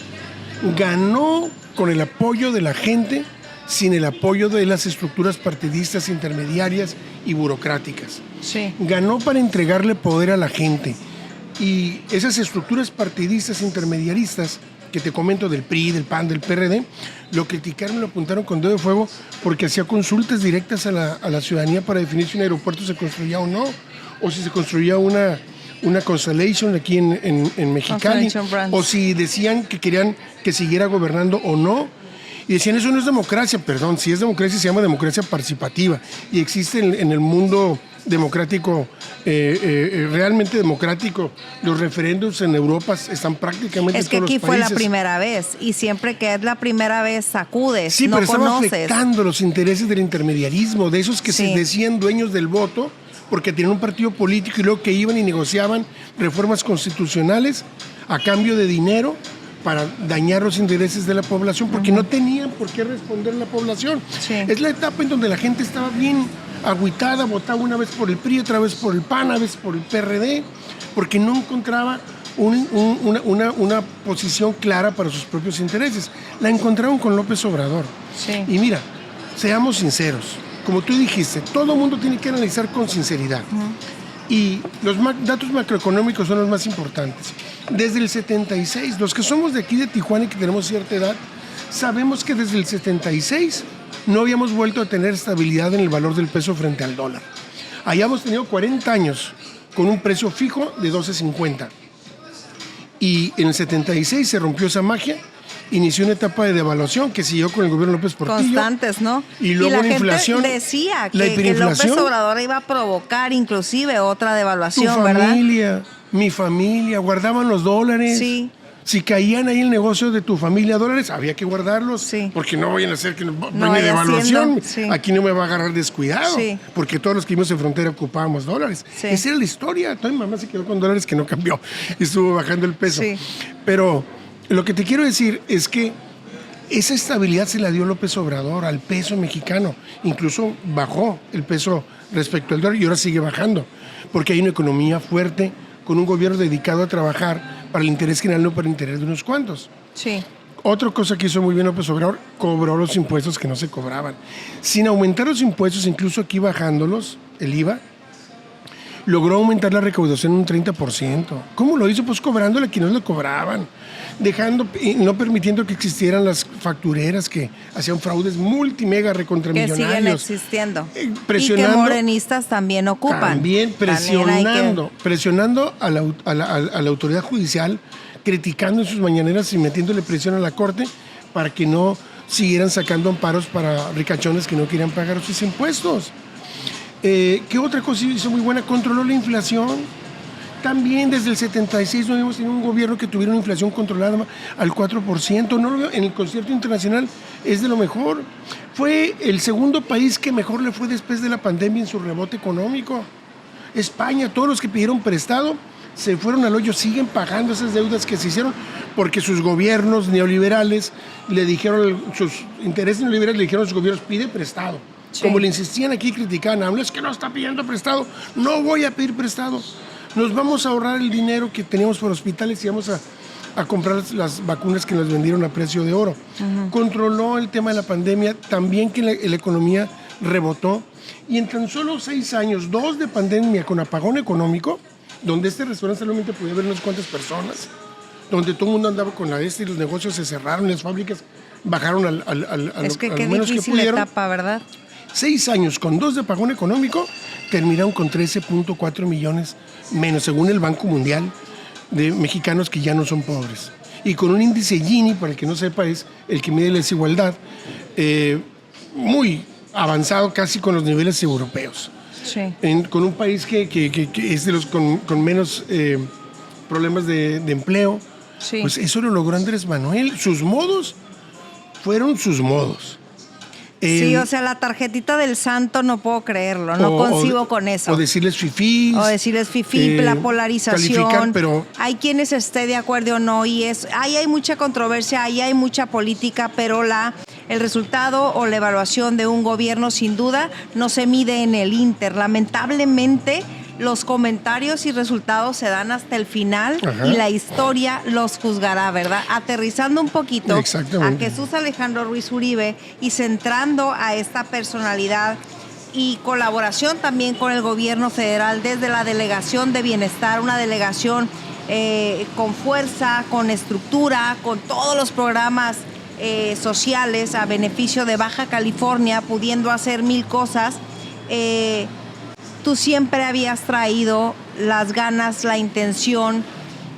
Ganó con el apoyo de la gente, sin el apoyo de las estructuras partidistas, intermediarias y burocráticas. Ganó para entregarle poder a la gente. Y esas estructuras partidistas, intermediaristas, que te comento del PRI, del PAN, del PRD, lo criticaron, lo apuntaron con dedo de fuego porque hacía consultas directas a la ciudadanía para definir si un aeropuerto se construía o no, o si se construía una Constellation aquí en Mexicali, o si decían que querían que siguiera gobernando o no. Y decían, eso no es democracia. Perdón, si es democracia se llama democracia participativa, y existe en el mundo democrático, realmente democrático. Los referéndums en Europa están prácticamente en todos los países. Es que aquí fue la primera vez, y siempre que es la primera vez sacudes, sí, no pero conoces. Estaba afectando los intereses del intermediarismo, de esos que se decían dueños del voto, porque tenían un partido político y luego que iban y negociaban reformas constitucionales a cambio de dinero para dañar los intereses de la población, porque no tenían por qué responder la población. Es la etapa en donde la gente estaba bien agüitada, votaba una vez por el PRI, otra vez por el PAN, a veces por el PRD, porque no encontraba una posición clara para sus propios intereses. La encontraron con López Obrador. Y mira, seamos sinceros, como tú dijiste, todo el mundo tiene que analizar con sinceridad. Y los datos macroeconómicos son los más importantes. Desde el 76, los que somos de aquí de Tijuana y que tenemos cierta edad, sabemos que desde el 76 no habíamos vuelto a tener estabilidad en el valor del peso frente al dólar. Hayamos tenido 40 años con un precio fijo de 12.50. Y en el 76 se rompió esa magia, inició una etapa de devaluación que siguió con el gobierno López Portillo. Constantes, ¿no? Y luego la inflación. Decía que López Obrador iba a provocar inclusive otra devaluación, ¿verdad? Mi familia, guardaban los dólares. Si caían ahí el negocio de tu familia dólares, había que guardarlos, porque no vayan a hacer que venga devaluación. Aquí no me va a agarrar descuidado, porque todos los que vivimos en frontera ocupábamos dólares. Esa era la historia. Toda mi mamá se quedó con dólares que no cambió, estuvo bajando el peso. Pero lo que te quiero decir es que esa estabilidad se la dio López Obrador al peso mexicano. Incluso bajó el peso respecto al dólar y ahora sigue bajando, porque hay una economía fuerte, con un gobierno dedicado a trabajar para el interés general, no para el interés de unos cuantos. Otra cosa que hizo muy bien López Obrador, cobró los impuestos que no se cobraban. Sin aumentar los impuestos, incluso aquí bajándolos, el IVA, logró aumentar la recaudación un 30%. ¿Cómo lo hizo? Pues cobrándole a quienes no le cobraban, dejando y no permitiendo que existieran las factureras que hacían fraudes multimega recontramillonarios. Que siguen existiendo. Presionando, y que morenistas también ocupan. También presionando a la autoridad judicial, criticando en sus mañaneras y metiéndole presión a la Corte para que no siguieran sacando amparos para ricachones que no querían pagar sus impuestos. ¿Qué otra cosa hizo muy buena? Controló la inflación. También desde el 76 no habíamos tenido un gobierno que tuviera una inflación controlada al 4%. No, en el concierto internacional es de lo mejor. Fue el segundo país que mejor le fue después de la pandemia en su rebote económico. España, todos los que pidieron prestado se fueron al hoyo, siguen pagando esas deudas que se hicieron porque sus gobiernos neoliberales le dijeron, sus intereses neoliberales le dijeron a sus gobiernos, pide prestado. Sí. Como le insistían aquí, criticaban, es que no está pidiendo prestado, no voy a pedir prestado. Nos vamos a ahorrar el dinero que teníamos por hospitales y vamos a comprar las vacunas que nos vendieron a precio de oro. Uh-huh. Controló el tema de la pandemia, también que la economía rebotó. Y en tan solo 6 años, 2 de pandemia con apagón económico, donde este restaurante solamente podía ver unas cuantas personas, donde todo el mundo andaba con la y los negocios se cerraron, las fábricas bajaron al menos que pudieron. Es que qué difícil etapa, ¿verdad? 6 años con 2 de apagón económico, terminaron con 13.4 millones menos, según el Banco Mundial, de mexicanos que ya no son pobres. Y con un índice Gini, para el que no sepa, es el que mide la desigualdad, muy avanzado, casi con los niveles europeos. Sí. Con un país que es de los con menos problemas de empleo. Sí. Pues eso lo logró Andrés Manuel. Sus modos fueron sus modos. Sí, o sea, la tarjetita del santo no puedo creerlo, no concibo con eso. O decirles fifís. O decirles fifí, la polarización. Pero hay quienes estén de acuerdo o no, y ahí hay mucha controversia, ahí hay mucha política, pero el resultado o la evaluación de un gobierno sin duda no se mide en el Inter. Lamentablemente, los comentarios y resultados se dan hasta el final. Ajá. Y la historia los juzgará, ¿verdad? Aterrizando un poquito a Jesús Alejandro Ruiz Uribe y centrando a esta personalidad y colaboración también con el gobierno federal desde la Delegación de Bienestar, una delegación con fuerza, con estructura, con todos los programas sociales a beneficio de Baja California, pudiendo hacer 1000 cosas. Tú siempre habías traído las ganas, la intención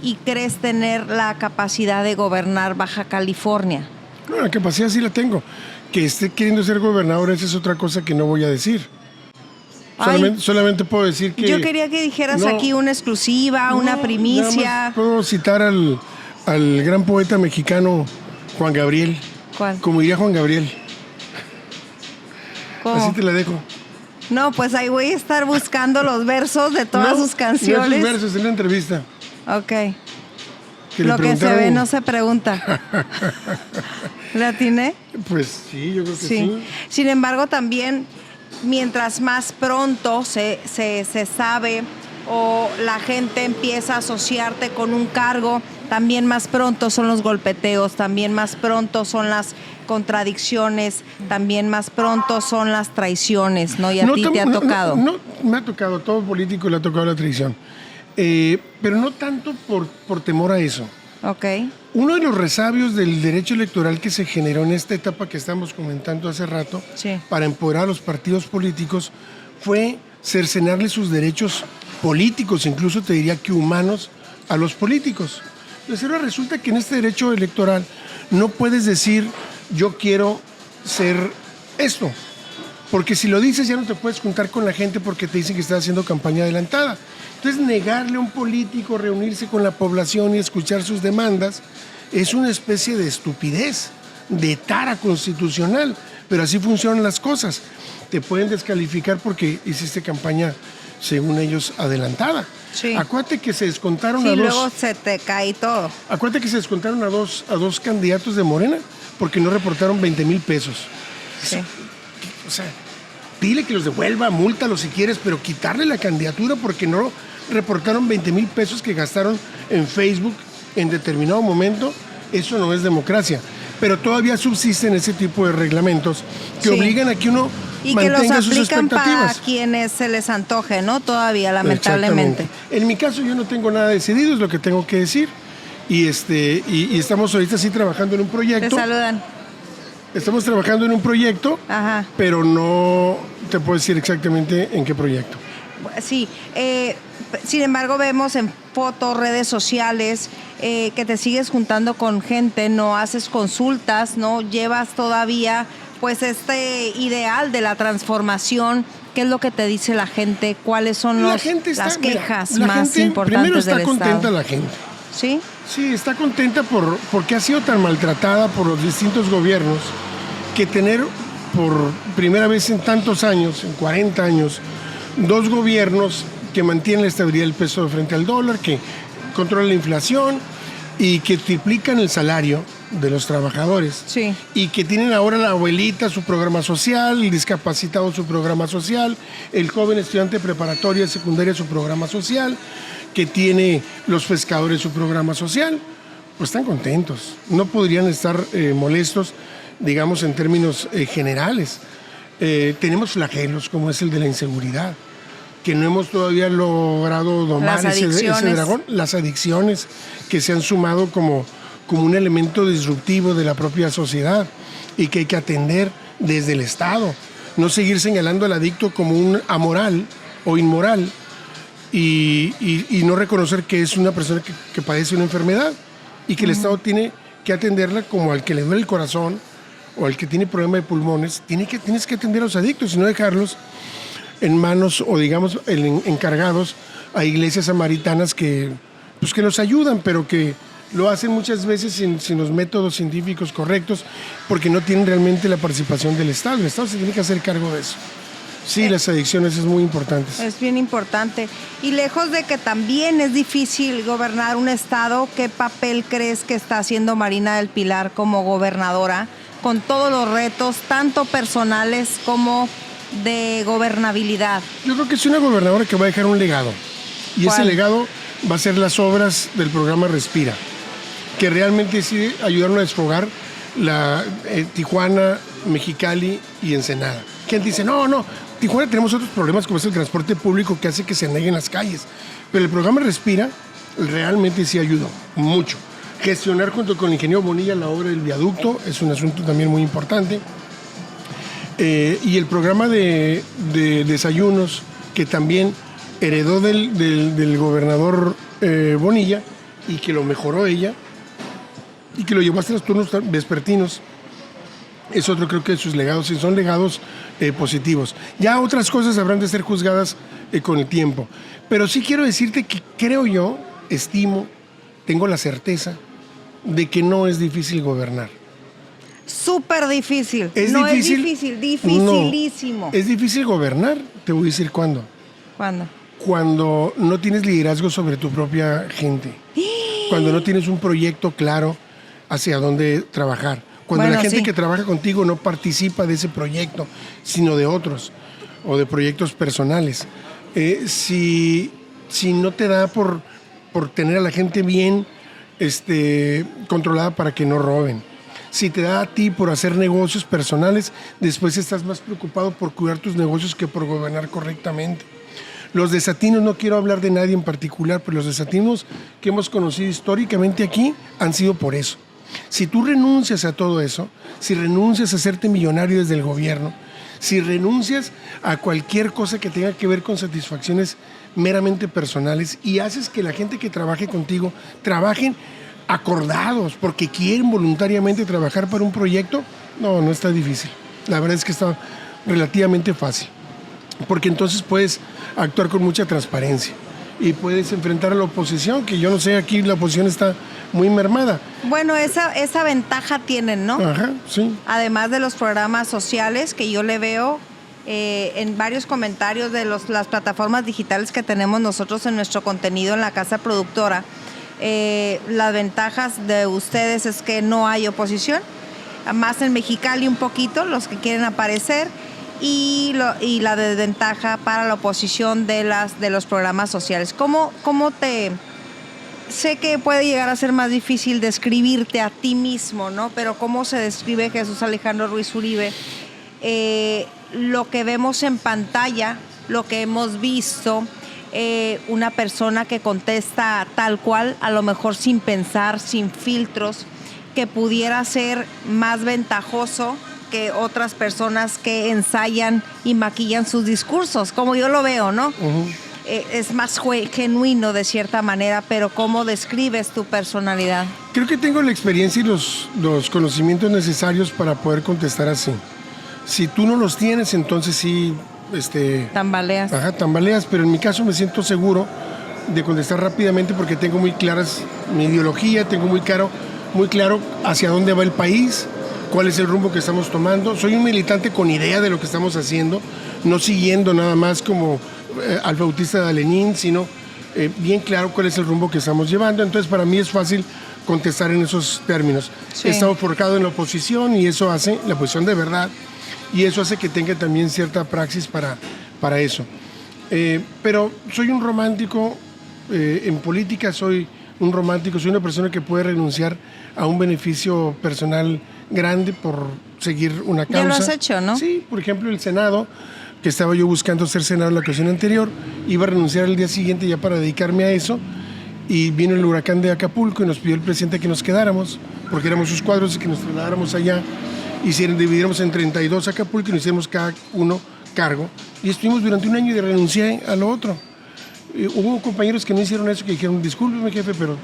y crees tener la capacidad de gobernar Baja California. No, la capacidad sí la tengo. Que esté queriendo ser gobernador, esa es otra cosa que no voy a decir. Solamente puedo decir que... Yo quería que dijeras aquí una exclusiva, una primicia. Puedo citar al gran poeta mexicano Juan Gabriel. ¿Cuál? Como diría Juan Gabriel. ¿Cómo? Así te la dejo. No, pues ahí voy a estar buscando los versos de todas sus canciones. No, sus versos en la entrevista. Ok. Lo que se ve no se pregunta. ¿Le atiné? Pues sí, yo creo que sí. Sin embargo, también, mientras más pronto se sabe o la gente empieza a asociarte con un cargo, también más pronto son los golpeteos, también más pronto son las contradicciones, también más pronto son las traiciones, ¿no? Y a ti te ha tocado. No, me ha tocado, todo político le ha tocado la traición. Pero no tanto por temor a eso. Ok. Uno de los resabios del derecho electoral que se generó en esta etapa que estamos comentando hace rato, para empoderar a los partidos políticos, fue cercenarle sus derechos políticos, incluso te diría que humanos, a los políticos. Entonces ahora resulta que en este derecho electoral no puedes decir yo quiero ser esto, porque si lo dices ya no te puedes juntar con la gente porque te dicen que estás haciendo campaña adelantada. Entonces negarle a un político reunirse con la población y escuchar sus demandas es una especie de estupidez, de tara constitucional, pero así funcionan las cosas. Te pueden descalificar porque hiciste campaña, según ellos, adelantada. Sí. Acuérdate que se descontaron a dos... Sí, luego se te cae todo. Acuérdate que se descontaron a dos candidatos de Morena porque no reportaron 20,000 pesos. Sí. O sea, dile que los devuelva, múltalos si quieres, pero quitarle la candidatura porque no reportaron 20,000 pesos que gastaron en Facebook en determinado momento, eso no es democracia. Pero todavía subsisten ese tipo de reglamentos que obligan a que uno Y que los mantenga sus aplican para expectativas. quienes se les antoje, ¿no? Todavía, lamentablemente. Exactamente. En mi caso yo no tengo nada decidido, es lo que tengo que decir. Y estamos ahorita sí trabajando en un Te proyecto. saludan. Estamos trabajando en un proyecto, Ajá. pero no te puedo decir exactamente en qué proyecto. Sí, sin embargo vemos en fotos, redes sociales, que te sigues juntando con gente, no haces consultas, no llevas todavía pues este ideal de la transformación. ¿Qué es lo que te dice la gente? ¿Cuáles son las quejas más importantes primero está del contenta Estado? la gente. ¿Sí? Sí, está contenta porque ha sido tan maltratada por los distintos gobiernos que tener por primera vez en tantos años, en 40 años, dos gobiernos que mantienen la estabilidad del peso frente al dólar, que controlan la inflación y que triplican el salario de los trabajadores. Sí. Y que tienen ahora la abuelita su programa social, el discapacitado su programa social, el joven estudiante preparatoria, secundaria su programa social, que tiene los pescadores su programa social, pues están contentos. No podrían estar molestos, digamos, en términos generales. Tenemos flagelos como es el de la inseguridad, que no hemos todavía logrado domar ese dragón. Las adicciones que se han sumado como un elemento disruptivo de la propia sociedad y que hay que atender desde el Estado. No seguir señalando al adicto como un amoral o inmoral y no reconocer que es una persona que padece una enfermedad y que el Estado tiene que atenderla como al que le duele el corazón o al que tiene problema de pulmones. Tienes que atender a los adictos y no dejarlos en manos o digamos encargados a iglesias samaritanas que los ayudan, pero que lo hacen muchas veces sin los métodos científicos correctos porque no tienen realmente la participación del Estado. El Estado se tiene que hacer cargo de eso. Sí, las adicciones es muy importante. Es bien importante. Y lejos de que también es difícil gobernar un estado, ¿qué papel crees que está haciendo Marina del Pilar como gobernadora con todos los retos, tanto personales como de gobernabilidad? Yo creo que es una gobernadora que va a dejar un legado. Y ¿Cuál? ese legado va a ser las obras del programa Respira, que realmente sí ayudaron a desfogar Tijuana, Mexicali y Ensenada. Gente dice, no, Tijuana tenemos otros problemas como es el transporte público que hace que se aneguen las calles. Pero el programa Respira realmente sí ayudó mucho. Gestionar junto con el ingeniero Bonilla la obra del viaducto es un asunto también muy importante. Y el programa de desayunos que también heredó del gobernador Bonilla y que lo mejoró ella y que lo llevó hasta los turnos vespertinos. Es otro, creo que de sus legados, y son legados positivos. Ya otras cosas habrán de ser juzgadas con el tiempo. Pero sí quiero decirte que creo yo, estimo, tengo la certeza de que no es difícil gobernar. Súper difícil. ¿Es no difícil? Es difícil, dificilísimo. No. ¿Es difícil gobernar? Te voy a decir cuándo. ¿Cuándo? Cuando no tienes liderazgo sobre tu propia gente. Cuando no tienes un proyecto claro hacia dónde trabajar. Cuando la gente que trabaja contigo no participa de ese proyecto, sino de otros o de proyectos personales. Si no te da por tener a la gente bien controlada para que no roben. Si te da a ti por hacer negocios personales, después estás más preocupado por cuidar tus negocios que por gobernar correctamente. Los desatinos, no quiero hablar de nadie en particular, pero los desatinos que hemos conocido históricamente aquí han sido por eso. Si tú renuncias a todo eso, si renuncias a hacerte millonario desde el gobierno, si renuncias a cualquier cosa que tenga que ver con satisfacciones meramente personales y haces que la gente que trabaje contigo trabajen acordados porque quieren voluntariamente trabajar para un proyecto, no está difícil. La verdad es que está relativamente fácil, porque entonces puedes actuar con mucha transparencia y puedes enfrentar a la oposición, que yo no sé, aquí la oposición está muy mermada. Bueno, esa ventaja tienen, ¿no? Ajá, sí. Además de los programas sociales que yo le veo en varios comentarios de las plataformas digitales que tenemos nosotros en nuestro contenido en la casa productora, las ventajas de ustedes es que no hay oposición, más en Mexicali un poquito, los que quieren aparecer, y la desventaja para la oposición de los programas sociales. ¿Cómo te...? Sé que puede llegar a ser más difícil describirte a ti mismo, ¿no? Pero ¿cómo se describe Jesús Alejandro Ruiz Uribe? lo que vemos en pantalla, lo que hemos visto, una persona que contesta tal cual, a lo mejor sin pensar, sin filtros, que pudiera ser más ventajoso que otras personas que ensayan y maquillan sus discursos, como yo lo veo, ¿no? Uh-huh. Es más genuino de cierta manera, pero ¿cómo describes tu personalidad? Creo que tengo la experiencia y los conocimientos necesarios para poder contestar así. Si tú no los tienes, entonces sí... tambaleas. Ajá, tambaleas, pero en mi caso me siento seguro de contestar rápidamente porque tengo muy claras mi ideología, tengo muy claro hacia dónde va el país, cuál es el rumbo que estamos tomando. Soy un militante con idea de lo que estamos haciendo, no siguiendo nada más como al Bautista de Lenin, sino bien claro cuál es el rumbo que estamos llevando. Entonces para mí es fácil contestar en esos términos. Sí. He estado forjado en la oposición y eso hace, la oposición de verdad, y eso hace que tenga también cierta praxis para eso. Pero soy un romántico, en política soy un romántico, soy una persona que puede renunciar a un beneficio personal grande por seguir una causa. Ya lo has hecho, ¿no? Sí, por ejemplo, el Senado, que estaba yo buscando ser senador la ocasión anterior, iba a renunciar el día siguiente ya para dedicarme a eso, y vino el huracán de Acapulco y nos pidió el presidente que nos quedáramos, porque éramos sus cuadros y que nos trasladáramos allá, y si dividiéramos en 32 Acapulco y nos hicimos cada uno cargo, y estuvimos durante un año y renuncié a lo otro. Hubo compañeros que no hicieron eso, que dijeron, discúlpeme jefe, pero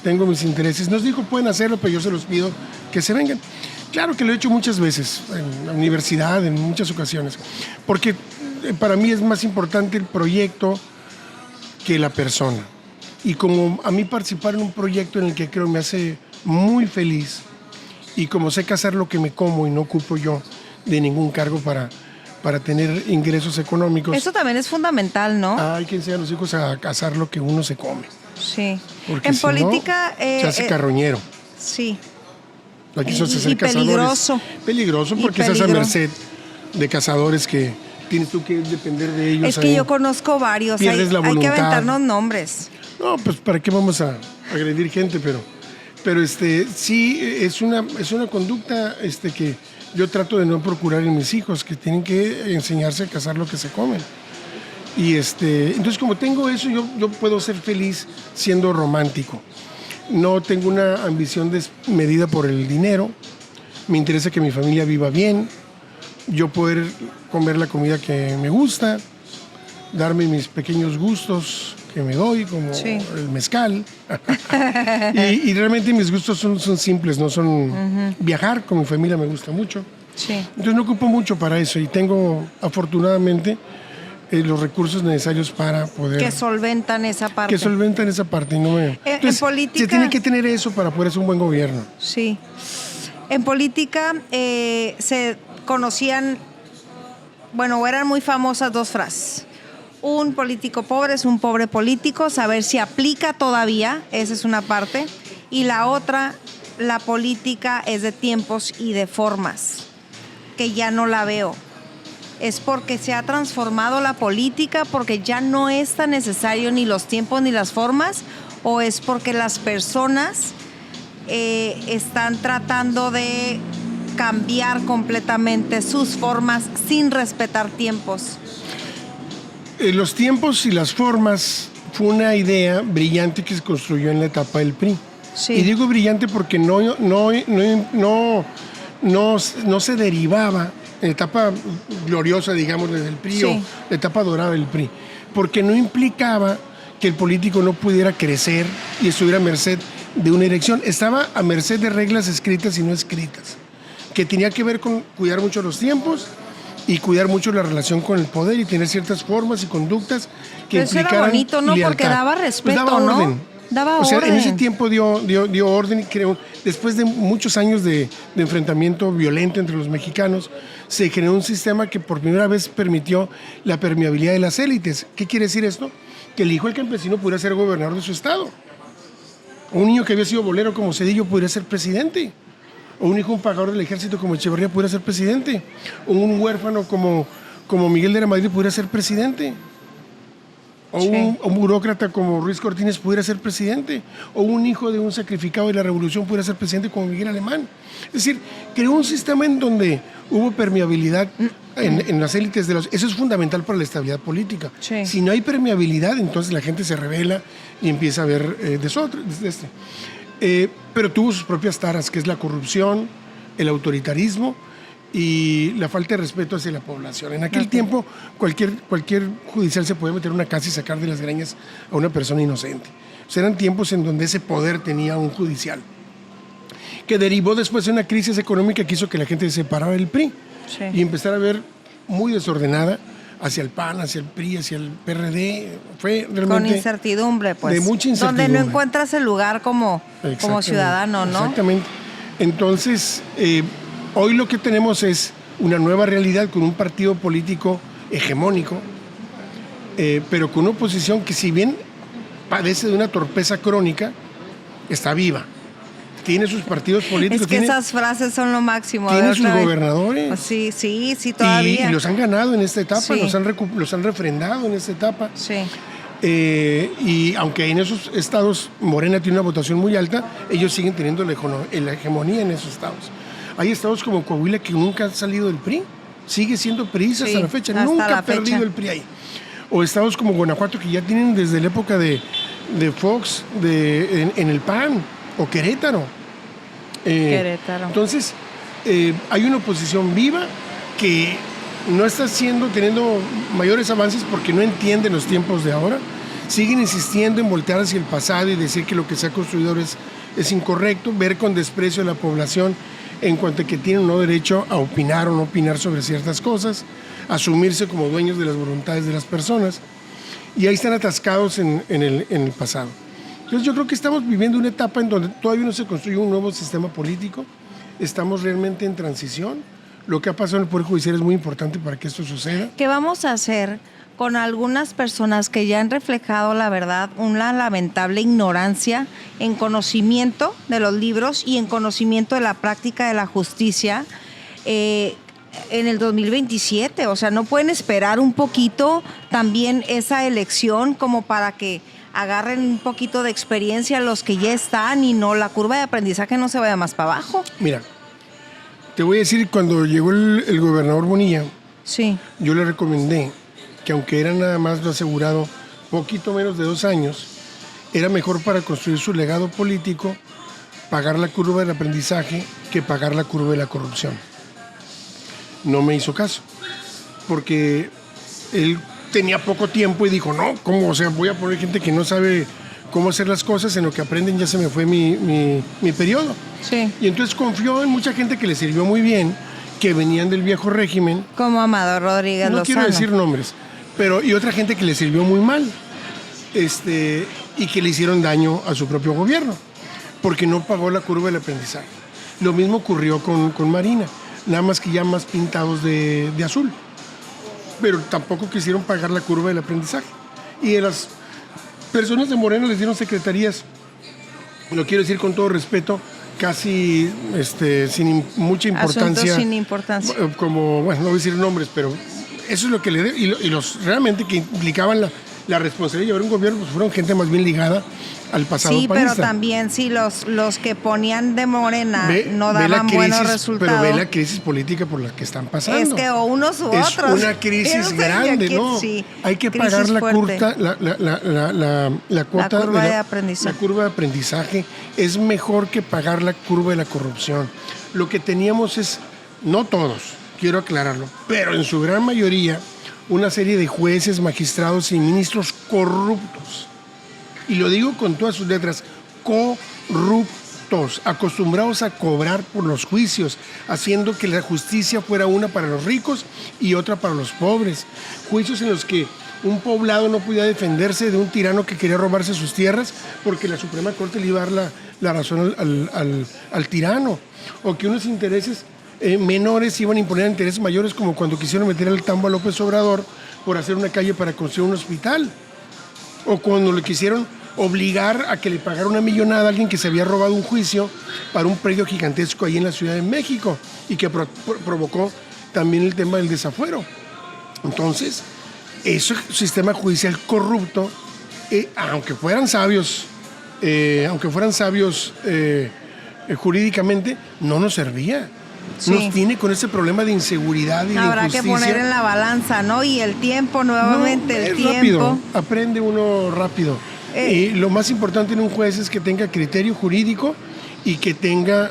tengo mis intereses. Nos dijo, pueden hacerlo, pero yo se los pido que se vengan. Claro que lo he hecho muchas veces, en la universidad, en muchas ocasiones, porque para mí es más importante el proyecto que la persona. Y como a mí participar en un proyecto en el que creo me hace muy feliz, y como sé cazar lo que me como y no ocupo yo de ningún cargo para tener ingresos económicos. Eso también es fundamental, ¿no? Hay que enseñar a los hijos a cazar lo que uno se come. Sí. Porque en si política... no, se hace carroñero. Sí. Aquí se hacer peligroso. Peligroso porque estás a merced de cazadores que tienes tú que depender de ellos. Es que yo conozco varios. Pierdes la voluntad. Hay que aventarnos nombres. No, pues ¿para qué vamos a agredir gente? Pero sí, es una conducta que yo trato de no procurar en mis hijos, que tienen que enseñarse a cazar lo que se comen. Y entonces como tengo eso, yo puedo ser feliz siendo romántico. No tengo una ambición desmedida por el dinero. Me interesa que mi familia viva bien, yo poder comer la comida que me gusta, darme mis pequeños gustos que me doy, como el mezcal. y realmente mis gustos son simples, no son viajar con mi familia, me gusta mucho. Sí. Entonces no ocupo mucho para eso y tengo afortunadamente los recursos necesarios para poder... Que solventan esa parte. Y no me... Entonces, en política... Se tiene que tener eso para poder hacer un buen gobierno. Sí. En política se conocían, bueno, eran muy famosas dos frases. Un político pobre es un pobre político, saber si aplica todavía, esa es una parte. Y la otra, la política es de tiempos y de formas, que ya no la veo. Es porque se ha transformado la política, porque ya no es tan necesario ni los tiempos ni las formas, o es porque las personas están tratando de cambiar completamente sus formas sin respetar tiempos. Los tiempos y las formas fue una idea brillante que se construyó en la etapa del PRI. Sí. Y digo brillante porque no se derivaba en la etapa gloriosa, digamos, del PRI, o la etapa dorada del PRI, porque no implicaba que el político no pudiera crecer y estuviera a merced de una elección. Estaba a merced de reglas escritas y no escritas, que tenía que ver con cuidar mucho los tiempos y cuidar mucho la relación con el poder y tener ciertas formas y conductas que implicaran era bonito, ¿no? lealtad. Porque daba respeto, pues daba orden. ¿no? Daba orden. orden. En ese tiempo dio orden y creo, después de muchos años de enfrentamiento violento entre los mexicanos, se generó un sistema que por primera vez permitió la permeabilidad de las élites. ¿Qué quiere decir esto? Que el hijo del campesino pudiera ser gobernador de su estado. Un niño que había sido bolero como Cedillo pudiera ser presidente. O un hijo, un pagador del ejército como Echeverría pudiera ser presidente. O un huérfano como Miguel de la Madrid pudiera ser presidente. O un burócrata como Ruiz Cortines pudiera ser presidente. O un hijo de un sacrificado de la revolución pudiera ser presidente como Miguel Alemán. Es decir, creó un sistema en donde hubo permeabilidad en las élites de los... Eso es fundamental para la estabilidad política. Sí. Si no hay permeabilidad, entonces la gente se rebela y empieza a ver pero tuvo sus propias taras, que es la corrupción, el autoritarismo y la falta de respeto hacia la población. En aquel tiempo, cualquier judicial se podía meter en una casa y sacar de las greñas a una persona inocente. O sea, eran tiempos en donde ese poder tenía un judicial, que derivó después de una crisis económica que hizo que la gente se separara del PRI y empezara a ver muy desordenada hacia el PAN, hacia el PRI, hacia el PRD. Fue realmente... Con incertidumbre, pues. De mucha incertidumbre. Donde no encuentras el lugar como ciudadano, ¿no? Exactamente. Entonces, hoy lo que tenemos es una nueva realidad con un partido político hegemónico, pero con una oposición que, si bien padece de una torpeza crónica, está viva. Tiene sus partidos políticos. Es que esas frases son lo máximo. Tiene sus gobernadores. Pues sí, todavía. Y los han ganado en esta etapa, Sí. los han refrendado en esta etapa. Sí. Y aunque en esos estados Morena tiene una votación muy alta, ellos siguen teniendo la hegemonía en esos estados. Hay estados como Coahuila que nunca han salido del PRI, sigue siendo priista hasta la fecha, nunca ha perdido el PRI ahí. O estados como Guanajuato, que ya tienen desde la época de Fox en el PAN, o Querétaro. Entonces, hay una oposición viva que no está teniendo mayores avances porque no entienden los tiempos de ahora. Siguen insistiendo en voltear hacia el pasado y decir que lo que se ha construido es incorrecto, ver con desprecio a la población en cuanto a que tienen o no derecho a opinar o no opinar sobre ciertas cosas, asumirse como dueños de las voluntades de las personas. Y ahí están atascados en el pasado. Entonces yo creo que estamos viviendo una etapa en donde todavía no se construye un nuevo sistema político, estamos realmente en transición. Lo que ha pasado en el Poder Judicial es muy importante para que esto suceda. ¿Qué vamos a hacer con algunas personas que ya han reflejado, la verdad, una lamentable ignorancia en conocimiento de los libros y en conocimiento de la práctica de la justicia en el 2027? O sea, ¿no pueden esperar un poquito también esa elección como para que agarren un poquito de experiencia los que ya están y no la curva de aprendizaje no se vaya más para abajo? Mira, te voy a decir, cuando llegó el gobernador Bonilla, sí, yo le recomendé que, aunque era nada más lo asegurado poquito menos de 2 años, era mejor para construir su legado político pagar la curva del aprendizaje que pagar la curva de la corrupción. No me hizo caso, porque él tenía poco tiempo y dijo, no, ¿cómo? O sea, voy a poner gente que no sabe cómo hacer las cosas, en lo que aprenden ya se me fue mi periodo. sí. Y entonces confió en mucha gente que le sirvió muy bien, que venían del viejo régimen. Como Amador Rodríguez No Lozano. quiero decir nombres, pero y otra gente que le sirvió muy mal, y que le hicieron daño a su propio gobierno, porque no pagó la curva del aprendizaje. Lo mismo ocurrió con Marina, nada más que ya más pintados de azul, pero tampoco quisieron pagar la curva del aprendizaje. Y a las personas de Morena les dieron secretarías, lo quiero decir con todo respeto, casi sin mucha importancia. Asuntos sin importancia. Como, bueno, no voy a decir nombres, pero eso es lo que le debe. Y los realmente que implicaban la responsabilidad de llevar un gobierno, pues fueron gente más bien ligada al pasado sí, panista. pero también sí, los que ponían de Morena no daban buenos resultados. Pero ve la crisis política por la que están pasando. Es que o unos u otros. Es una crisis grande, ¿no? Sí, hay que pagar la curva, la cuota curva de aprendizaje. La curva de aprendizaje es mejor que pagar la curva de la corrupción. Lo que teníamos es, no todos, quiero aclararlo, pero en su gran mayoría, una serie de jueces, magistrados y ministros corruptos. Y lo digo con todas sus letras, corruptos, acostumbrados a cobrar por los juicios, haciendo que la justicia fuera una para los ricos y otra para los pobres. Juicios en los que un poblado no podía defenderse de un tirano que quería robarse sus tierras porque la Suprema Corte le iba a dar la razón al tirano, o que unos intereses menores iban a imponer intereses mayores, como cuando quisieron meter al tambo a López Obrador por hacer una calle para construir un hospital, o cuando le quisieron obligar a que le pagara una millonada a alguien que se había robado un juicio para un predio gigantesco ahí en la Ciudad de México y que provocó también el tema del desafuero. Entonces, ese sistema judicial corrupto, aunque fueran sabios jurídicamente, no nos servía. Sí. Nos tiene con ese problema de inseguridad y de Habrá injusticia. que poner en la balanza, ¿no? Y el tiempo, nuevamente, No, el es tiempo. rápido, aprende uno rápido. Y lo más importante en un juez es que tenga criterio jurídico y que tenga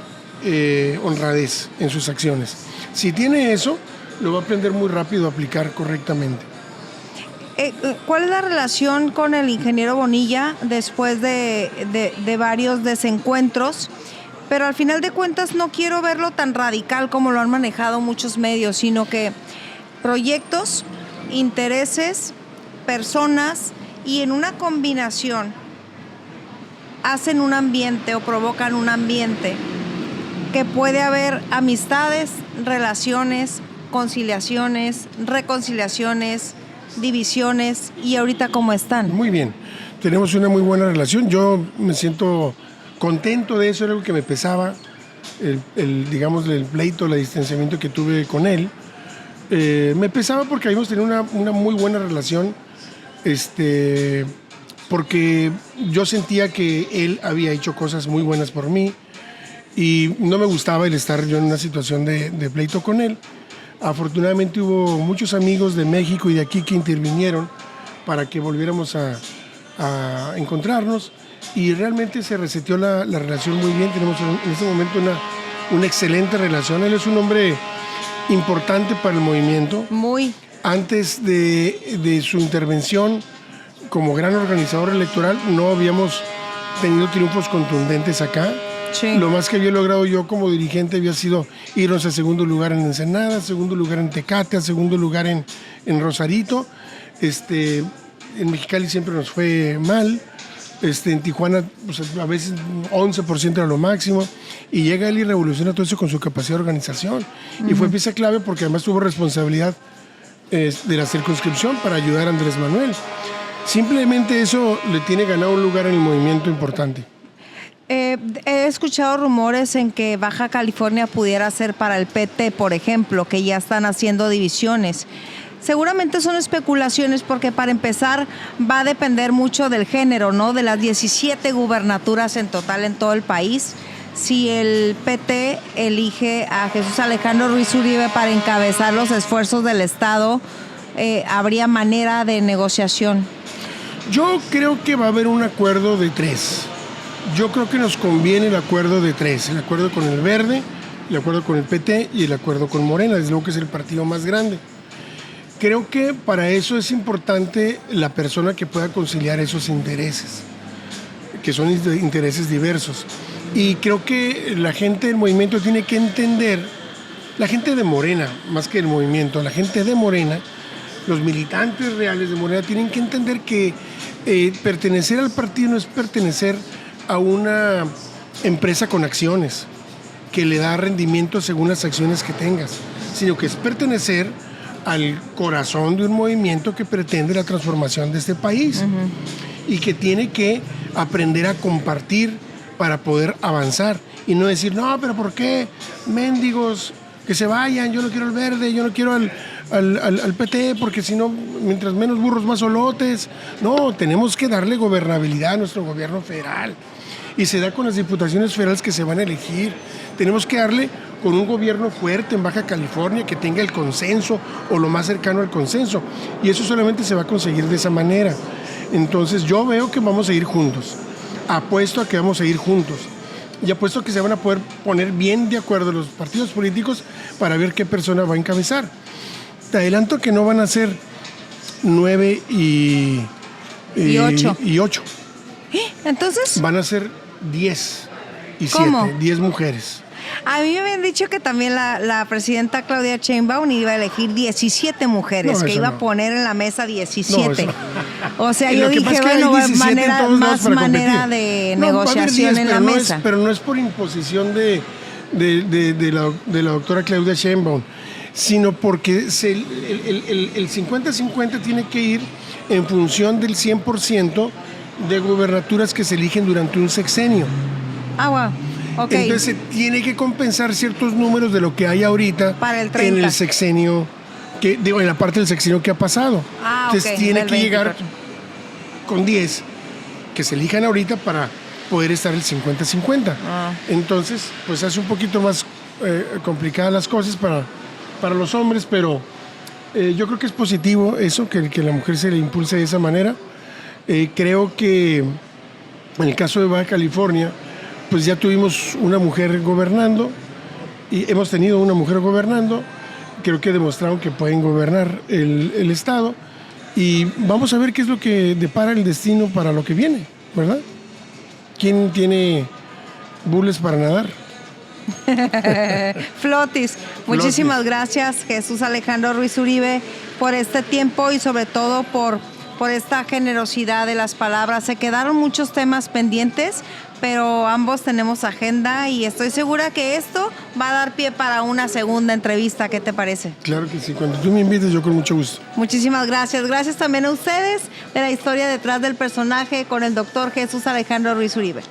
honradez en sus acciones. Si tiene eso, lo va a aprender muy rápido a aplicar correctamente. ¿Cuál es la relación con el ingeniero Bonilla después de varios desencuentros? Pero al final de cuentas no quiero verlo tan radical como lo han manejado muchos medios, sino que proyectos, intereses, personas y en una combinación hacen un ambiente o provocan un ambiente que puede haber amistades, relaciones, conciliaciones, reconciliaciones, divisiones y ahorita cómo están. Muy bien, tenemos una muy buena relación. Yo me siento contento de eso, era algo que me pesaba, digamos, el pleito, el distanciamiento que tuve con él. Me pesaba porque habíamos tenido una muy buena relación, porque yo sentía que él había hecho cosas muy buenas por mí y no me gustaba el estar yo en una situación de pleito con él. Afortunadamente hubo muchos amigos de México y de aquí que intervinieron para que volviéramos a encontrarnos y realmente se reseteó la relación muy bien. Tenemos en este momento una excelente relación. Él es un hombre importante para el movimiento. Muy. Antes de su intervención como gran organizador electoral no habíamos tenido triunfos contundentes acá. Sí. Lo más que había logrado yo como dirigente había sido irnos a segundo lugar en Ensenada, segundo lugar en Tecate, a segundo lugar en Rosarito. En Mexicali siempre nos fue mal. En Tijuana pues, a veces 11% era lo máximo. Y llega él y revoluciona todo eso con su capacidad de organización. Uh-huh. Y fue pieza clave porque además tuvo responsabilidad de la circunscripción para ayudar a Andrés Manuel. Simplemente eso le tiene ganado un lugar en el movimiento importante. He escuchado rumores en que Baja California pudiera ser para el PT, por ejemplo, que ya están haciendo divisiones. Seguramente son especulaciones porque para empezar va a depender mucho del género, ¿no? De las 17 gubernaturas en total en todo el país. Si el PT elige a Jesús Alejandro Ruiz Uribe para encabezar los esfuerzos del Estado, ¿habría manera de negociación? Yo creo que va a haber un acuerdo de 3. Yo creo que nos conviene el acuerdo de 3, el acuerdo con el Verde, el acuerdo con el PT y el acuerdo con Morena, desde luego que es el partido más grande. Creo que para eso es importante la persona que pueda conciliar esos intereses, que son intereses diversos. Y creo que la gente del movimiento tiene que entender, la gente de Morena, más que el movimiento, la gente de Morena, los militantes reales de Morena tienen que entender que pertenecer al partido no es pertenecer a una empresa con acciones que le da rendimiento según las acciones que tengas, sino que es pertenecer al corazón de un movimiento que pretende la transformación de este país. Uh-huh. Y que tiene que aprender a compartir para poder avanzar y no decir, no, pero ¿por qué? Mendigos, que se vayan, yo no quiero el Verde, yo no quiero al PT, porque si no, mientras menos burros, más solotes. No, tenemos que darle gobernabilidad a nuestro gobierno federal. Y se da con las diputaciones federales que se van a elegir. Tenemos que darle con un gobierno fuerte en Baja California que tenga el consenso o lo más cercano al consenso. Y eso solamente se va a conseguir de esa manera. Entonces yo veo que vamos a ir juntos. Apuesto a que vamos a ir juntos. Y apuesto a que se van a poder poner bien de acuerdo los partidos políticos para ver qué persona va a encabezar. Te adelanto que no van a ser 9 y 8. Entonces van a ser 10 y 7. ¿Cómo? 10 mujeres. A mí me habían dicho que también la presidenta Claudia Sheinbaum iba a elegir 17 mujeres, que iba a poner en la mesa 17. O sea, yo dije, bueno, más manera de negociación en la mesa. Pero no es por imposición de la doctora Claudia Sheinbaum, sino porque el 50-50 tiene que ir en función del 100% de gubernaturas que se eligen durante un sexenio. Wow. Okay. Entonces se tiene que compensar ciertos números de lo que hay ahorita para el 30. En el sexenio, en la parte del sexenio que ha pasado. Entonces tiene que llegar con 10 que se elijan ahorita para poder estar el 50-50. Entonces, pues hace un poquito más complicadas las cosas para los hombres, pero yo creo que es positivo eso, que la mujer se le impulse de esa manera. Creo que en el caso de Baja California, pues ya tuvimos una mujer gobernando, y hemos tenido una mujer gobernando. Creo que demostraron que pueden gobernar el Estado, y vamos a ver qué es lo que depara el destino para lo que viene, ¿verdad? ¿Quién tiene bules para nadar? Flotis, muchísimas gracias, Jesús Alejandro Ruiz Uribe, por este tiempo y sobre todo por esta generosidad de las palabras. Se quedaron muchos temas pendientes, pero ambos tenemos agenda y estoy segura que esto va a dar pie para una segunda entrevista. ¿Qué te parece? Claro que sí, cuando tú me invites yo con mucho gusto. Muchísimas gracias. Gracias también a ustedes de la historia detrás del personaje con el doctor Jesús Alejandro Ruiz Uribe.